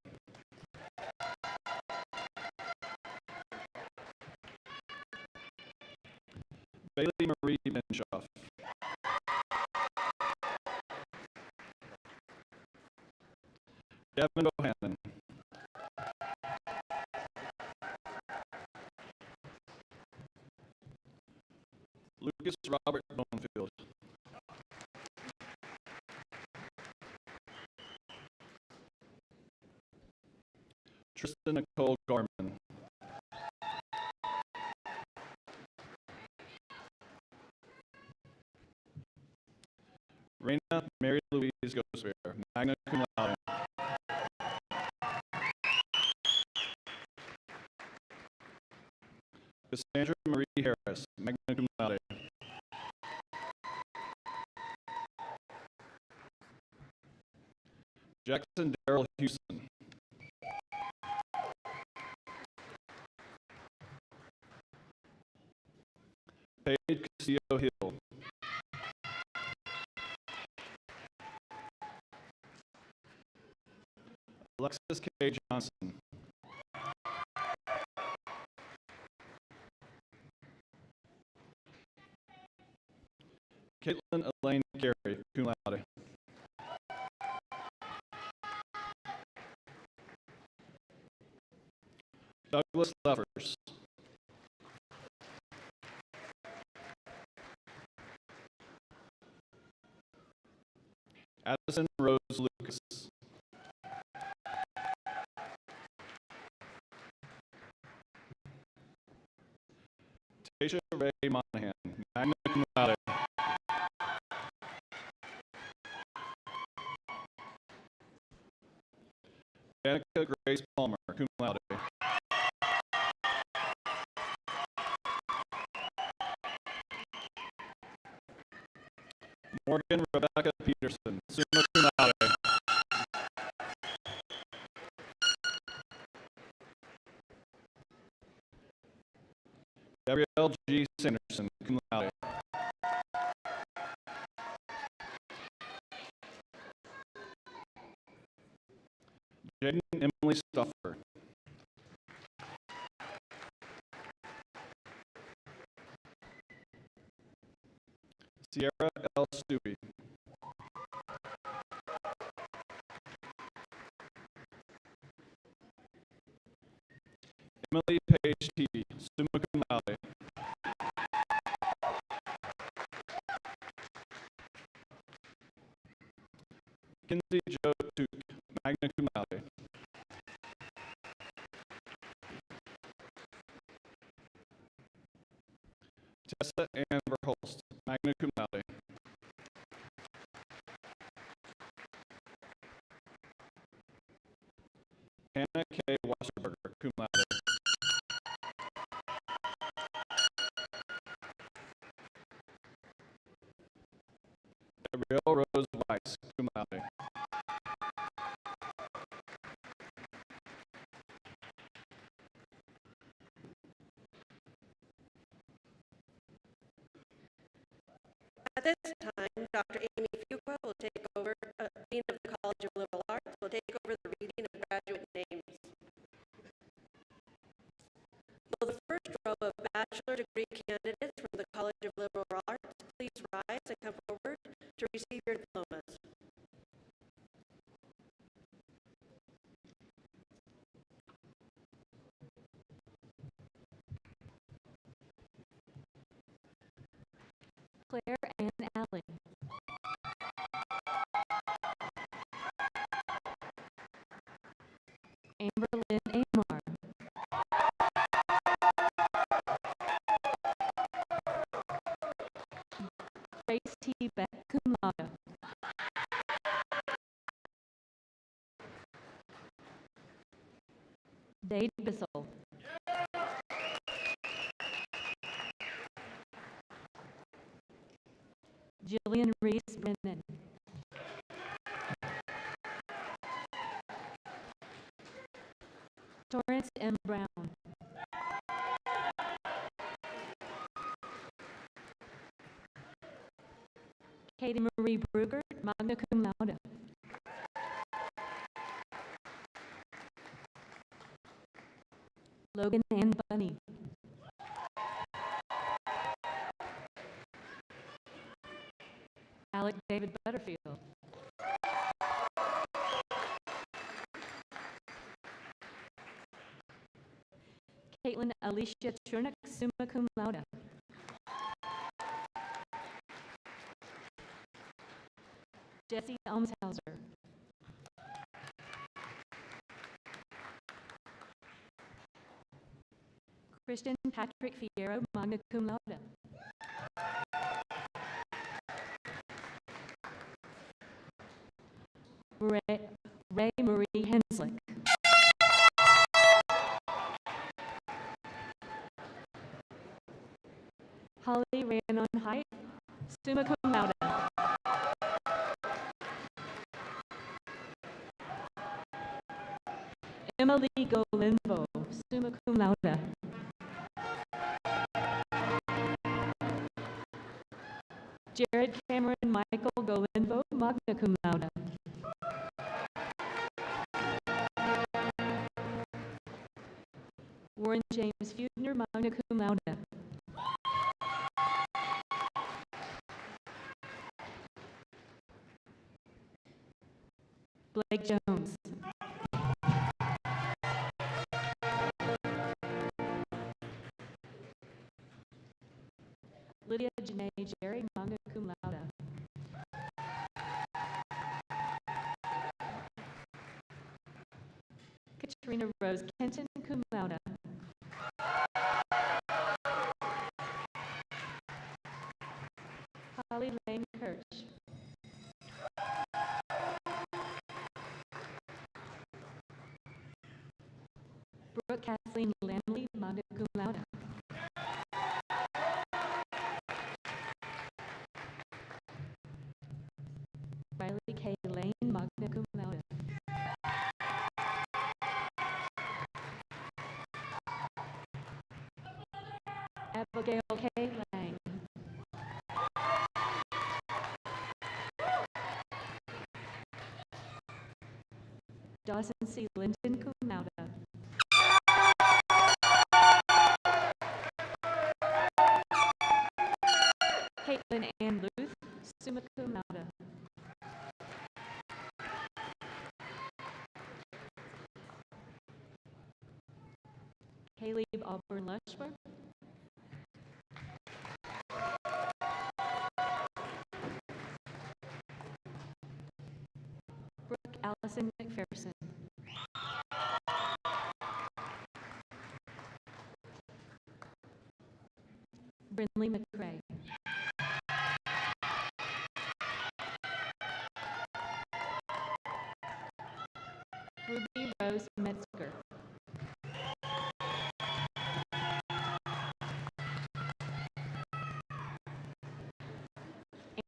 Bailey Marie Benshoff. Devin Bohannon. Lucas Robert Bonefield. Tristan Nicole Garman. Lorena Mary Louise Gosbear, Magna Cum Laude. Cassandra Marie Harris, Magna Cum Laude. Jackson Darrell Houston. Paige Castillo Hill. Alexis K. Johnson. Caitlin Elaine Carey, Cum Laude. Douglas Levers. Addison Rose Lucas. Tasha Ray Monahan, Magna Cum Laude. Danica Grace Palmer, Cum Laude. Morgan Rebecca Peterson, Summa Cum Laude. Gabrielle G. Sanderson, Cum Laude. Jaden Emily Stuffer. Sierra L. Stewie. Emily Page T. Summa Cum Laude. Kinsey Jo Tuke, Magna Cum Laude. Tessa Ann Verholst, Magna Cum Laude. Hannah K. Wasserberger, Cum Laude. Gabrielle Rose Weiss, Cum Laude. At this time, Dr. Amy Fuqua will take over, Dean of the College of Liberal Arts, will take over the reading of graduate names. Will the first row of bachelor degree candidates from the College of Liberal Arts please rise and come forward to receive your diplomas. Claire Ann Allen. Amber Lynn Amar. Grace T. Beck, Cum Laude. Dade Bissell. Jillian Reese Brennan. Torrance M. Brown. Katie Marie Brugert, Magna Cum Laude. Logan Ann Bunny. Alec David Butterfield. Caitlin Alicia Chernick, Summa Cum Laude. Jesse Almshauser. Christian Patrick Fierro, Magna Cum Laude. Holly Rhiannon Height, summa cum laude. Emily Golinvo, summa cum laude. Jared Cameron Michael Golinvo, magna cum laude. Warren James Feudner, magna cum laude. Blake Jones. Lydia Janae Jerry, magna cum laude. Katrina Rose Kenton, cum laude. Holly Lane Kirch. Brooke Kathleen Lamley, magna cum laude. Riley K. Lane, magna cum laude. Abigail K. Lang. Dawson C. Linton, cum laude. Caitlin Ann Luth, summa cum laude. Caleb Auburn Lushmer. Brooke Allison McPherson. Brinley McCrae. Ruby Rose Metzger.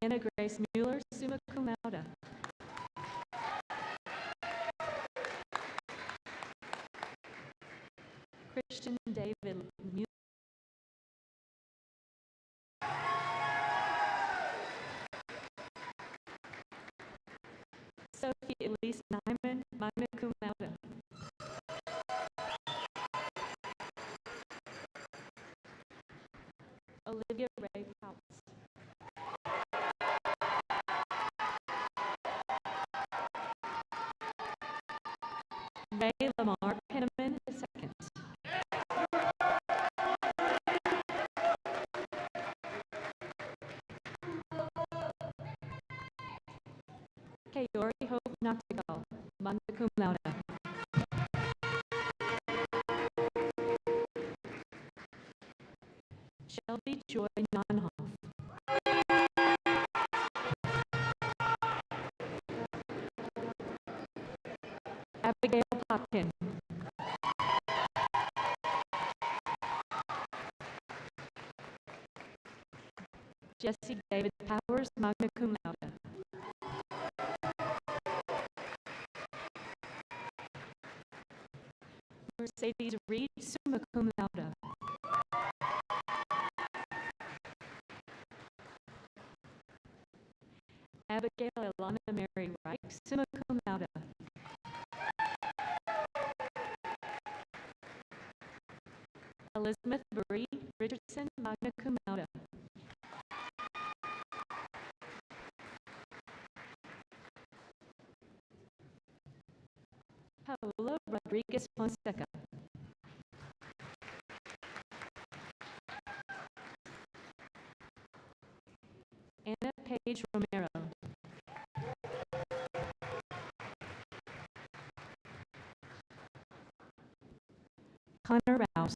Anna Grace Mueller, summa cum laude. Christian David Mueller. Sophie Elise Nyman, magna cum laude. Olivia Ray Pouts. Ray Lamar Penniman II. Kayori Hope Noctigal, magna cum laude. Shelby Joy Nonhoff. Abigail Popkin. Jesse David Powers, magna cum laude. Mercedes Reed, summa cum laude. Abigail Ilana Mary Reich, summa cum laude. Elizabeth Marie Richardson, magna cum laude. Paola Rodriguez Fonseca. Anna Page Romero. Connor Rouse.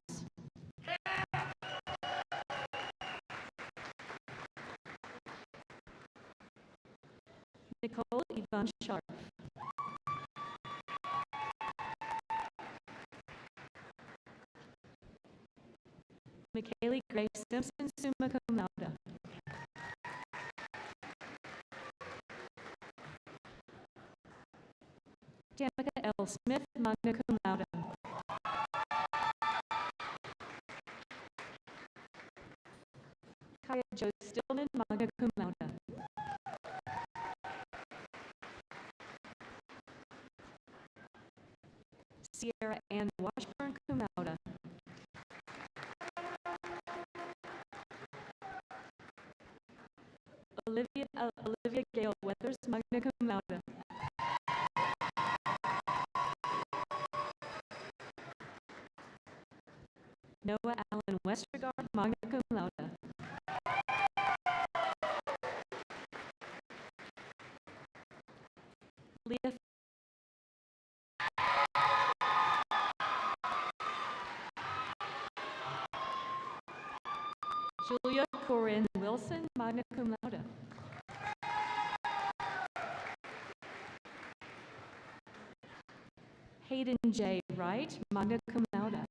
Nicole Yvonne Sharp. McKaylee Grace Simpson, summa cum L. Smith, magna cum laude. Kaya Jo Stillman, magna cum laude. Sierra Ann Washburn, cum laude. Olivia Gale Weathers, magna cum laude. Noah Allen Westergaard, magna cum laude. Leah Julia Corinne Wilson, magna cum laude. Hayden J. Wright, magna cum laude.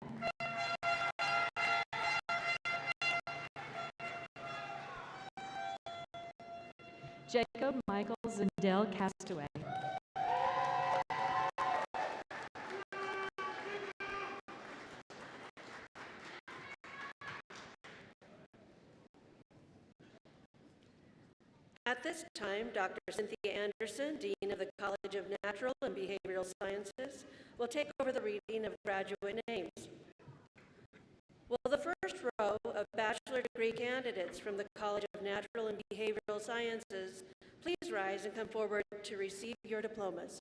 Jacob Michael Zindel Castaway. At this time, Dr. Cynthia Anderson, Dean of the College of Natural and Behavioral Sciences, will take over the reading of graduate names. Will the first row of bachelor degree candidates from the College of Natural and Behavioral Sciences please rise and come forward to receive your diplomas.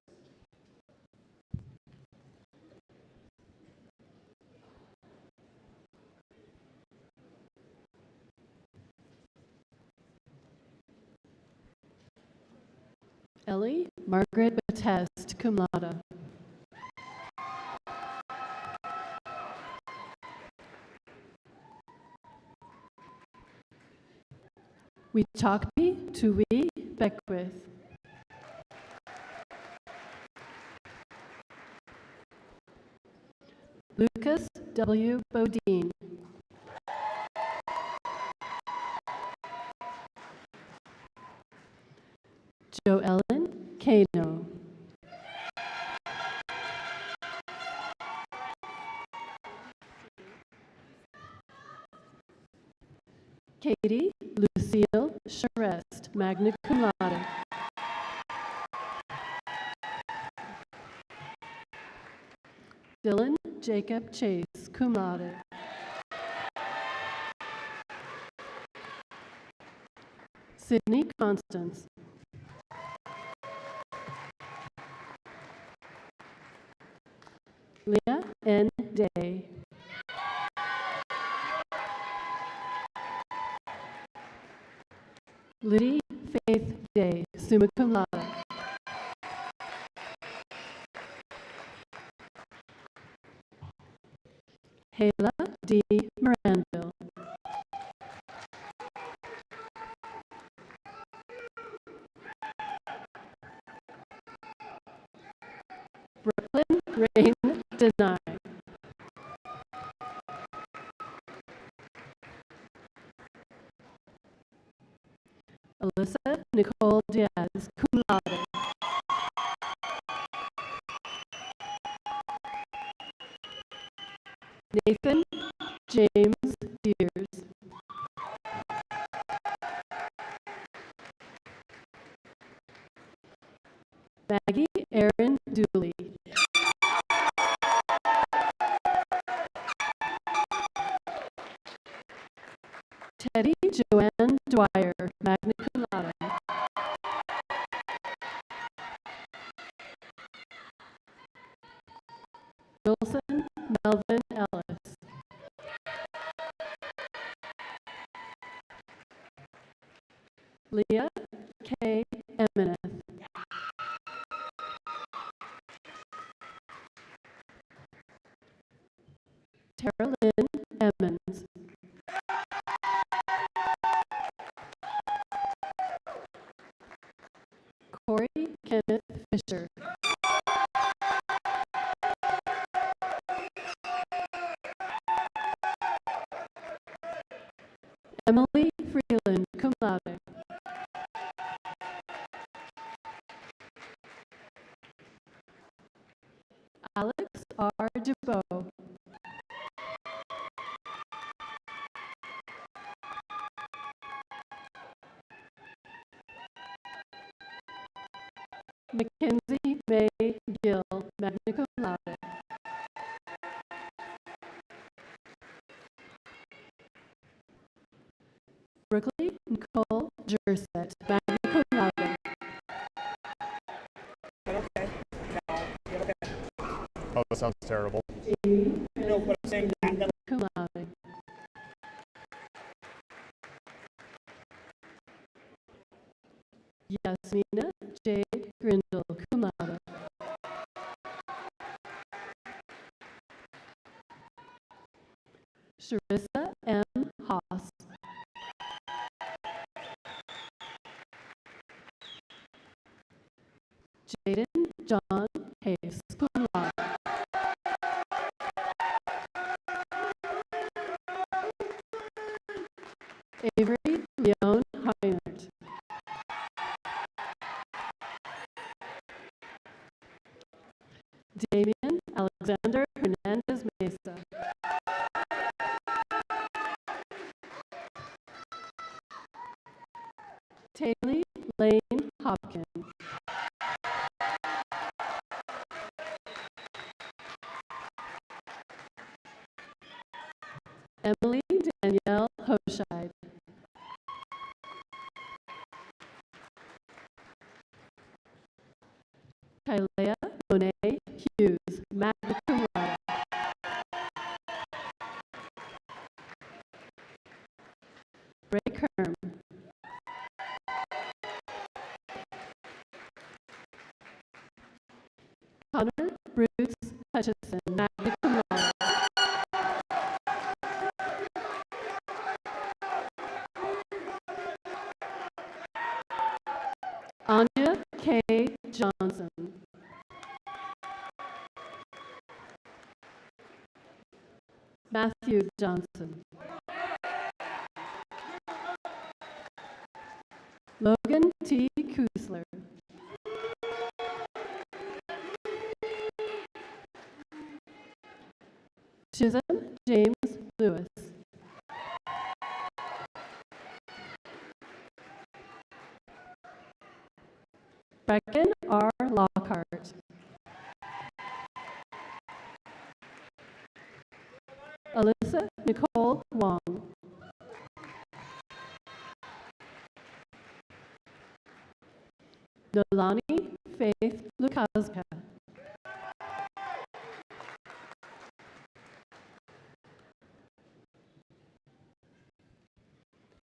Ellie Margaret Batteste, cum laude. Weetalkpi Tui Beckwith. Lucas W. Bodine. Jo Ellen Kano. Katie Lucille Charest, magna cum laude. Dylan Jacob Chase, cum laude. Sydney Constance. Leah N. Day. Liddy Faith Day, summa cum laude. Hayla D. Moranville. Brooklyn Rain Denai. Alyssa Nicole Diaz, cum laude. Nathan James Deers. Maggie Erin Dooley. Teddy Joanne Dwyer, magna cum laude. Wilson Melvin Ellis. Leah K. Emineth. Tara Lynn Emmons. Corey Kenneth Fisher. Emily Freeland, cum laude. Mackenzie May Gill, magna cum laude. Brooklyn Nicole Jerset, magna cum laude. Oh, that sounds terrible. No, but I'm saying magna cum laude. Yasmina J. Grindle, cum laude. Sharissa M. Haas. Jaden John Hayes, cum laude. Avery Leon Heinert. Damian Alexander Hernandez Mesa. Taylor Lane Hopkins. Emily Danielle Hoshide. Kylea Monet Hughes, magna cum laude. Ray Kerm. Connor Bruce Hutchison, magna cum laude. Anya K. Johnson. Matthew Johnson. Logan T. Kusler. Chisholm James Lewis. Brecken R. Lockhart. Alyssa Nicole Wong. Nolani Faith Lukaszka.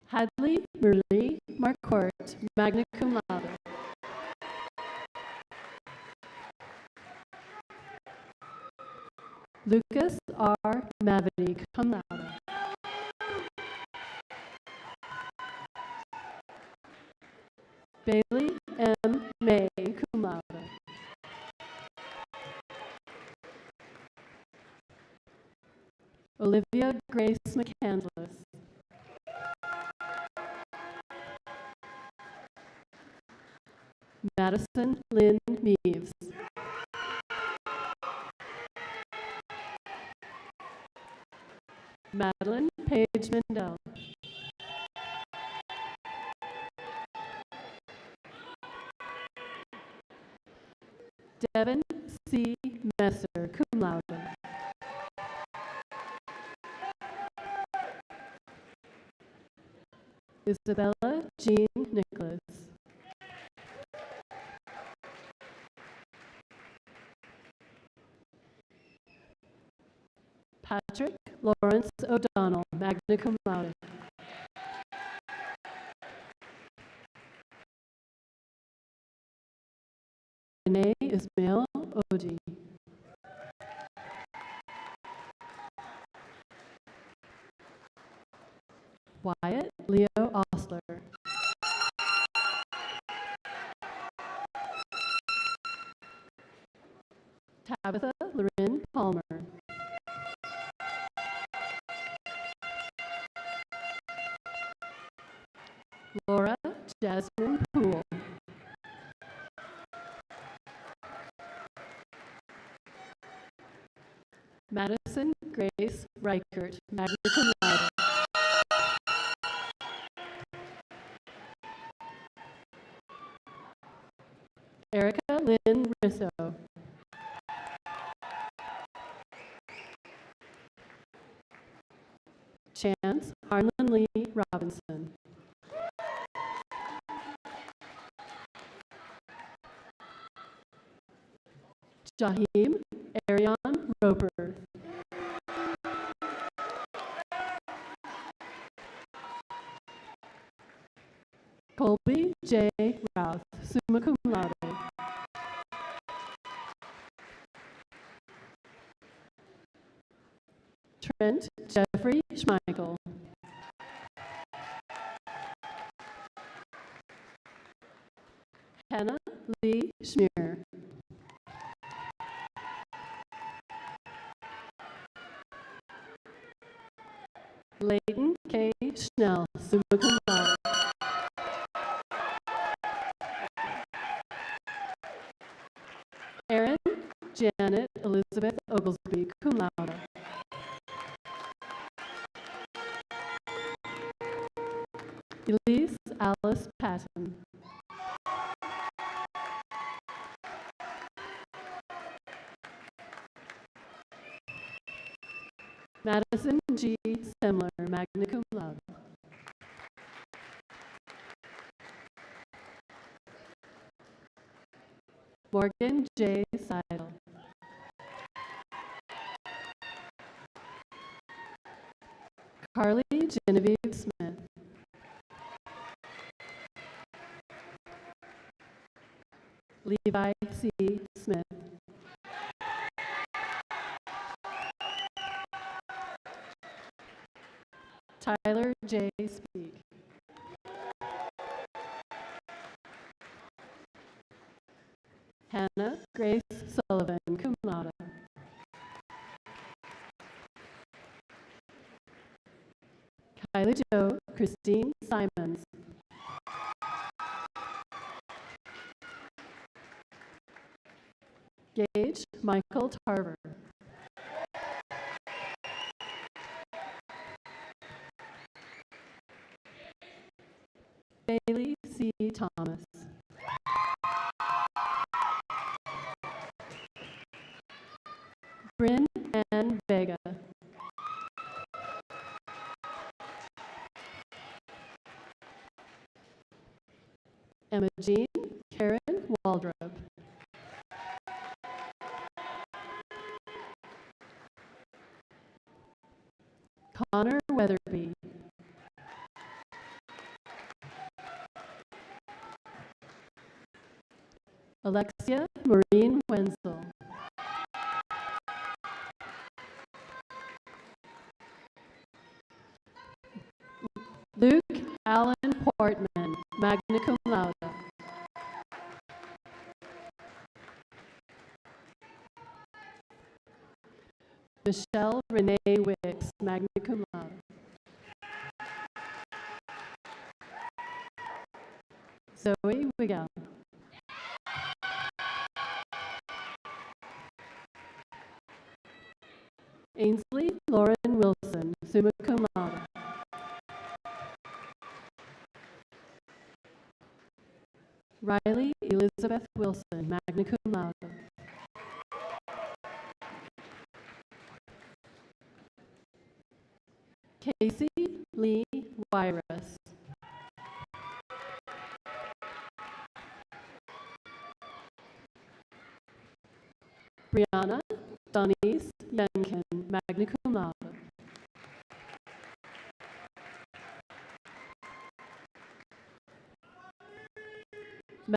Hadley Marie Marcourt, magna cum laude. Lucas R. Mavity, cum laude. Bailey M. May, cum laude. Olivia Grace McCandless. Madison Lynn Meaves. Madeline Page Mendel. Devin C. Messer, cum laude. Isabella Jean Nicholas. Patrick Lawrence O'Donnell, magna cum laude. Renee Ismail Oji. Wyatt Leo Osler. Tabitha Loren Palmer. Laura Jasmine Poole. Madison Grace Reichert, magna cum laude. Erica Lynn Risso. Chance Harlan Lee Robinson. Jahim Arion Roper. Colby J. Routh, Summa Cum Laude. Trent Jeffrey Schmeichel. Hannah Lee Schmier. Leighton K. Schnell, Summa Cum Laude. Erin Janet Elizabeth Oglesby, Cum Laude. Elise Alice Patton. Madison G. Semler, Magna Cum Laude. Morgan J. Seidel. Carly Genevieve Smith. Levi C. Smith. Tyler J. Speak. Hannah Grace Sullivan, Cum Laude. Kylie Jo Christine Simons. Gage Michael Tarver. Bailey C. Thomas. Bryn Ann Vega. Emma Jean Karen Waldrop. Connor Weatherby. Alexia Maureen Wenzel. Luke Allen Portman, Magna Cum Laude. Michelle Renee Wicks, Magna Cum Laude. Zoe Wigel. Ainsley Lauren Wilson, Summa Cum Laude. Riley Elizabeth Wilson, Magna Cum Laude. Casey Lee Wyrus. Brianna Donise Yenkin, Magna Cum Laude.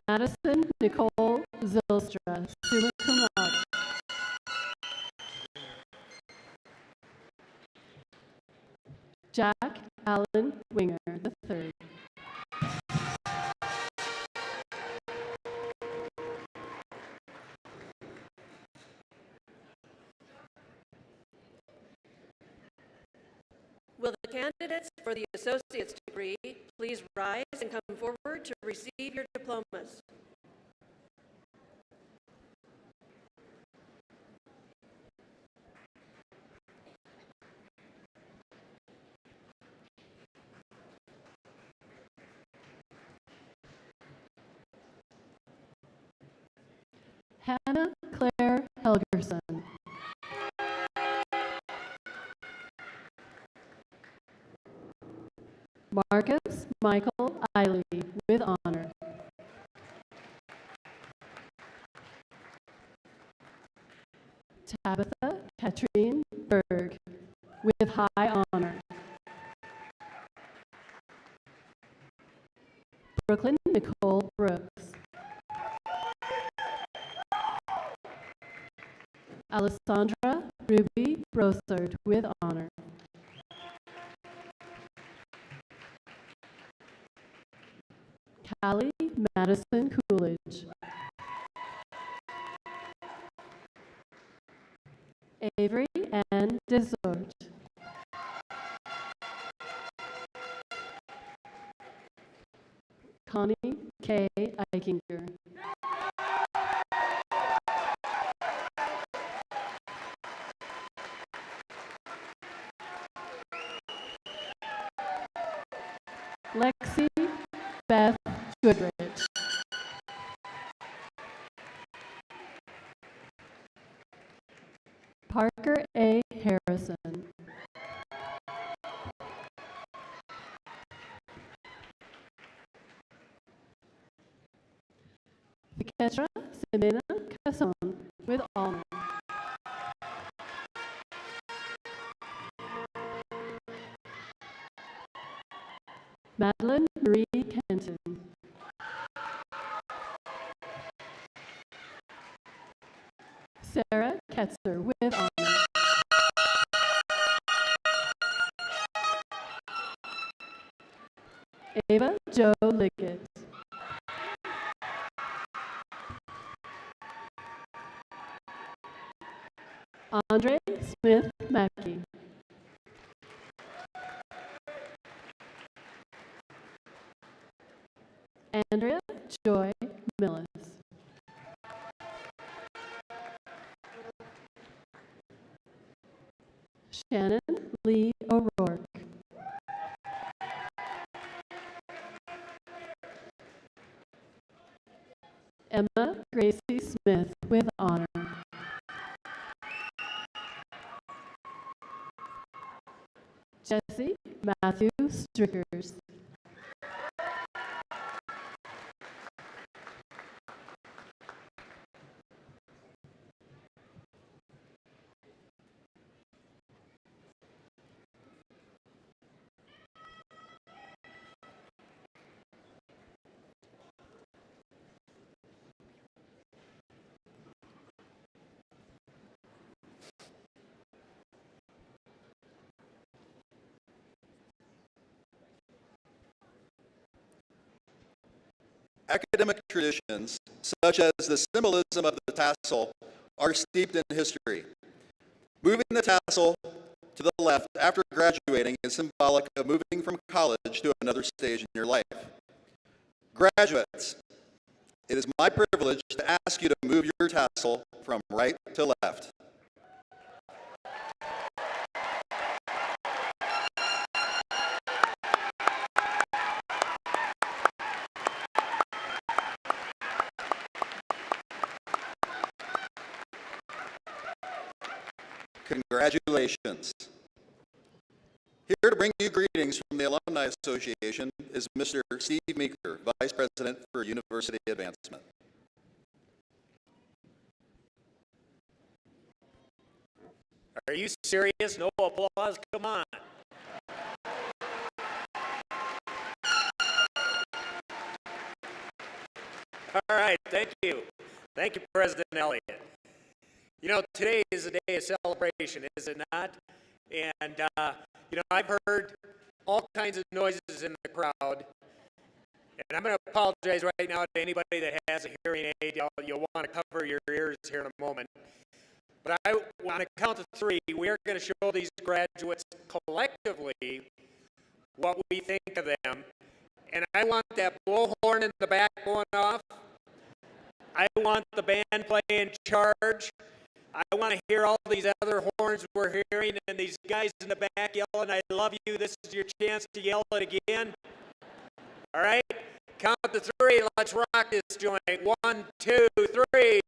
Madison Nicole Zylstra, Summa Cum Laude. Jack Allen Winger, III. Will the candidates for the associate's degree please rise and come forward to receive your diplomas? Hannah Claire Helgerson. Marcus Michael Eiley, with honor. Tabitha Katrine Berg, with high honor. Brooklyn Nicole Brooks. Alessandra Ruby Brossard, with honor. Callie Madison Coolidge. Avery Ann Desort. Connie K. Eichinger. Lexi Beth Goodrich. Parker A. Harrison. Viketra Semena Casson, with honor. Madeline Marie Kenton. Sarah Ketzer, with honor. Ava Jo Liggett. Andre Smith Mackey. Andrea Joy Millis. Shannon Lee O'Rourke. Emma Gracie Smith, with honor. Jesse Matthew Strickers. Academic traditions, such as the symbolism of the tassel, are steeped in history. Moving the tassel to the left after graduating is symbolic of moving from college to another stage in your life. Graduates, it is my privilege to ask you to move your tassel from right to left. Congratulations. Here to bring you greetings from the Alumni Association is Mr. Steve Meeker, Vice President for University Advancement. Are you serious? No applause? Come on. All right, thank you. Thank you, President Elliott. You know, today is a day of celebration, is it not? And, you know, I've heard all kinds of noises in the crowd. And I'm going to apologize right now to anybody that has a hearing aid. You'll want to cover your ears here in a moment. But on a count of three, we are going to show these graduates collectively what we think of them. And I want that blowhorn in the back going off. I want the band playing Charge. I want to hear all these other horns we're hearing and these guys in the back yelling, I love you. This is your chance to yell it again. All right? Count to three. Let's rock this joint. 1, 2, 3.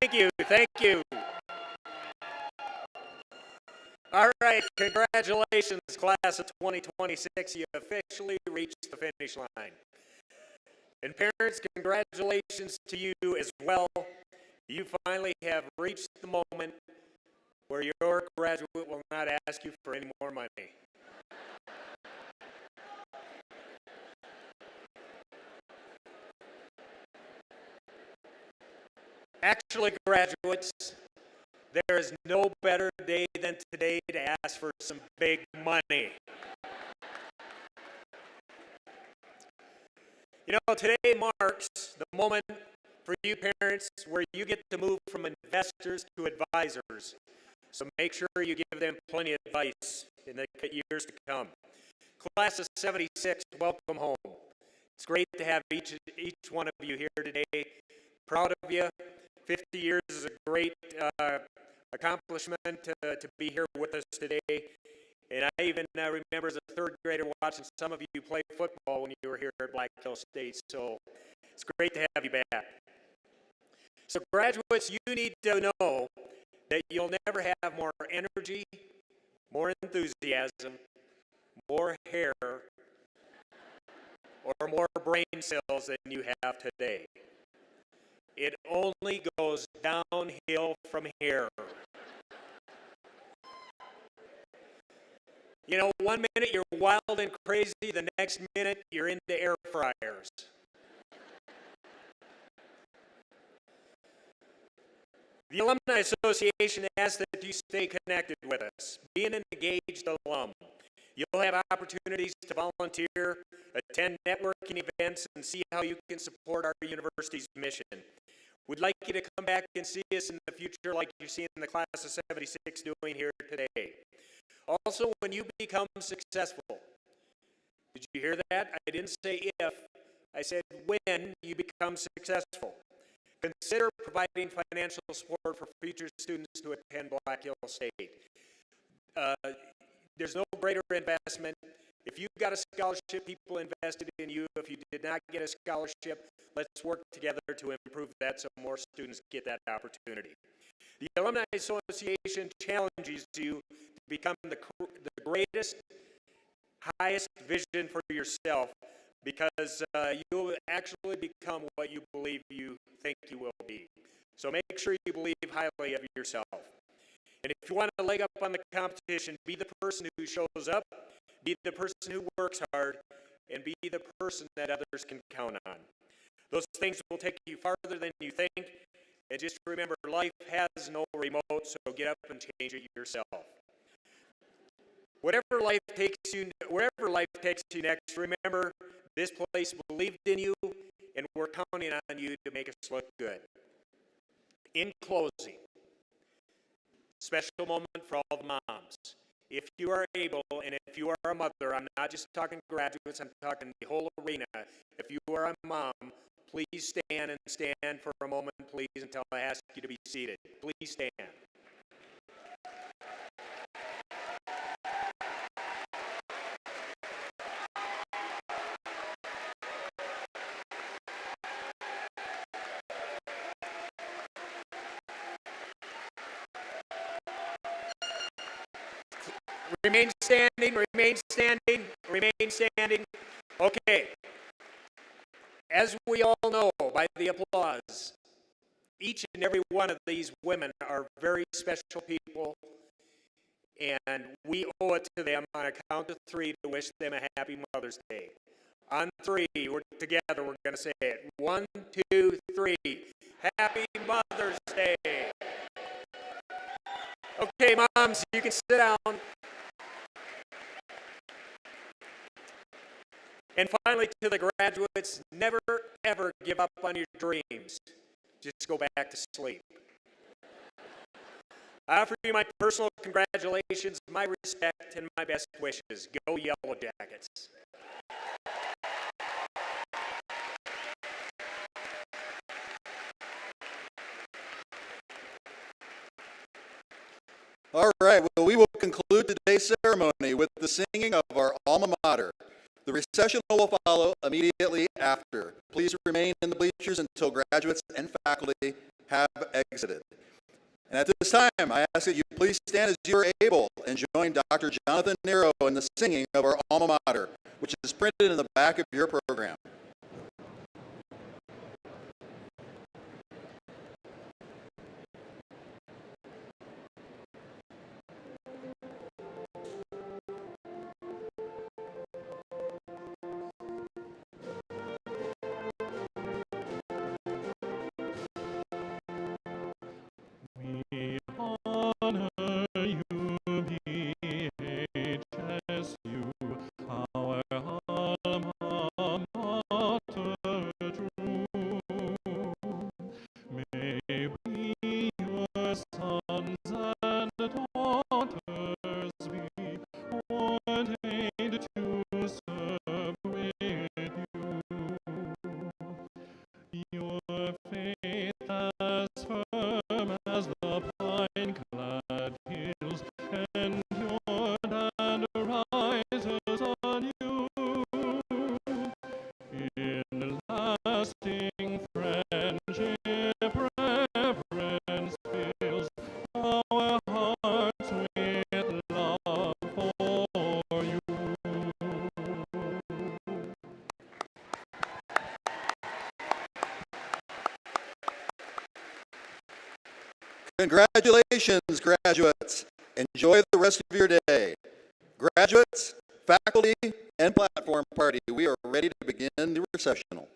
Thank you. Thank you. All right, congratulations, class of 2026. You officially reached the finish line. And parents, congratulations to you as well. You finally have reached the moment where your graduate will not ask you for any more money. Actually, graduates, there is no better day than today to ask for some big money. You know, today marks the moment for you parents where you get to move from investors to advisors. So make sure you give them plenty of advice in the years to come. Class of 76, welcome home. It's great to have each one of you here today. Proud of you. 50 years is a great accomplishment to be here with us today. And I even remember as a third grader watching some of you play football when you were here at Black Hill State. So it's great to have you back. So graduates, you need to know that you'll never have more energy, more enthusiasm, more hair, or more brain cells than you have today. It only goes downhill from here. You know, one minute you're wild and crazy, the next minute you're into air fryers. The Alumni Association asks that you stay connected with us. Be an engaged alum. You'll have opportunities to volunteer, attend networking events, and see how you can support our university's mission. We'd like you to come back and see us in the future like you're seeing the class of 76 doing here today. Also, when you become successful, did you hear that? I didn't say if, I said when you become successful. Consider providing financial support for future students to attend Black Hill State. There's no greater investment. If you got a scholarship, people invested in you. If you did not get a scholarship, let's work together to improve that so more students get that opportunity. The Alumni Association challenges you to become the greatest, highest vision for yourself, because you'll actually become what you believe you think you will be. So make sure you believe highly of yourself. And if you want to leg up on the competition, be the person who shows up, be the person who works hard, and be the person that others can count on. Those things will take you farther than you think. And just remember, life has no remote, so get up and change it yourself. Wherever life takes you next, remember, this place believed in you, and we're counting on you to make us look good. In closing, special moment for all the moms. If you are able, and if you are a mother, I'm not just talking graduates, I'm talking the whole arena. If you are a mom, please stand and stand for a moment, please, until I ask you to be seated. Please stand. Remain standing, remain standing, remain standing. Okay. As we all know by the applause, each and every one of these women are very special people, and we owe it to them on a count of three to wish them a happy Mother's Day. On three, we're going to say it. 1, 2, 3. Happy Mother's Day. Okay, moms, you can sit down. And finally, to the graduates, never, ever give up on your dreams. Just go back to sleep. I offer you my personal congratulations, my respect, and my best wishes. Go Yellow Jackets. All right, well, we will conclude today's ceremony with the singing of our alma mater. The recessional will follow immediately after. Please remain in the bleachers until graduates and faculty have exited. And at this time, I ask that you please stand as you are able and join Dr. Jonathan Nero in the singing of our alma mater, which is printed in the back of your program. We honor you, BHSU, our alma mater true. May we, your sons and daughters, be ordained to serve with you. Your faith as firm as the pine-clad hills, endured and rises anew. In lasting friendship, reverence fills our hearts with love for you. Congratulations, graduates. Enjoy the rest of your day. Graduates, faculty, and platform party, we are ready to begin the recessional.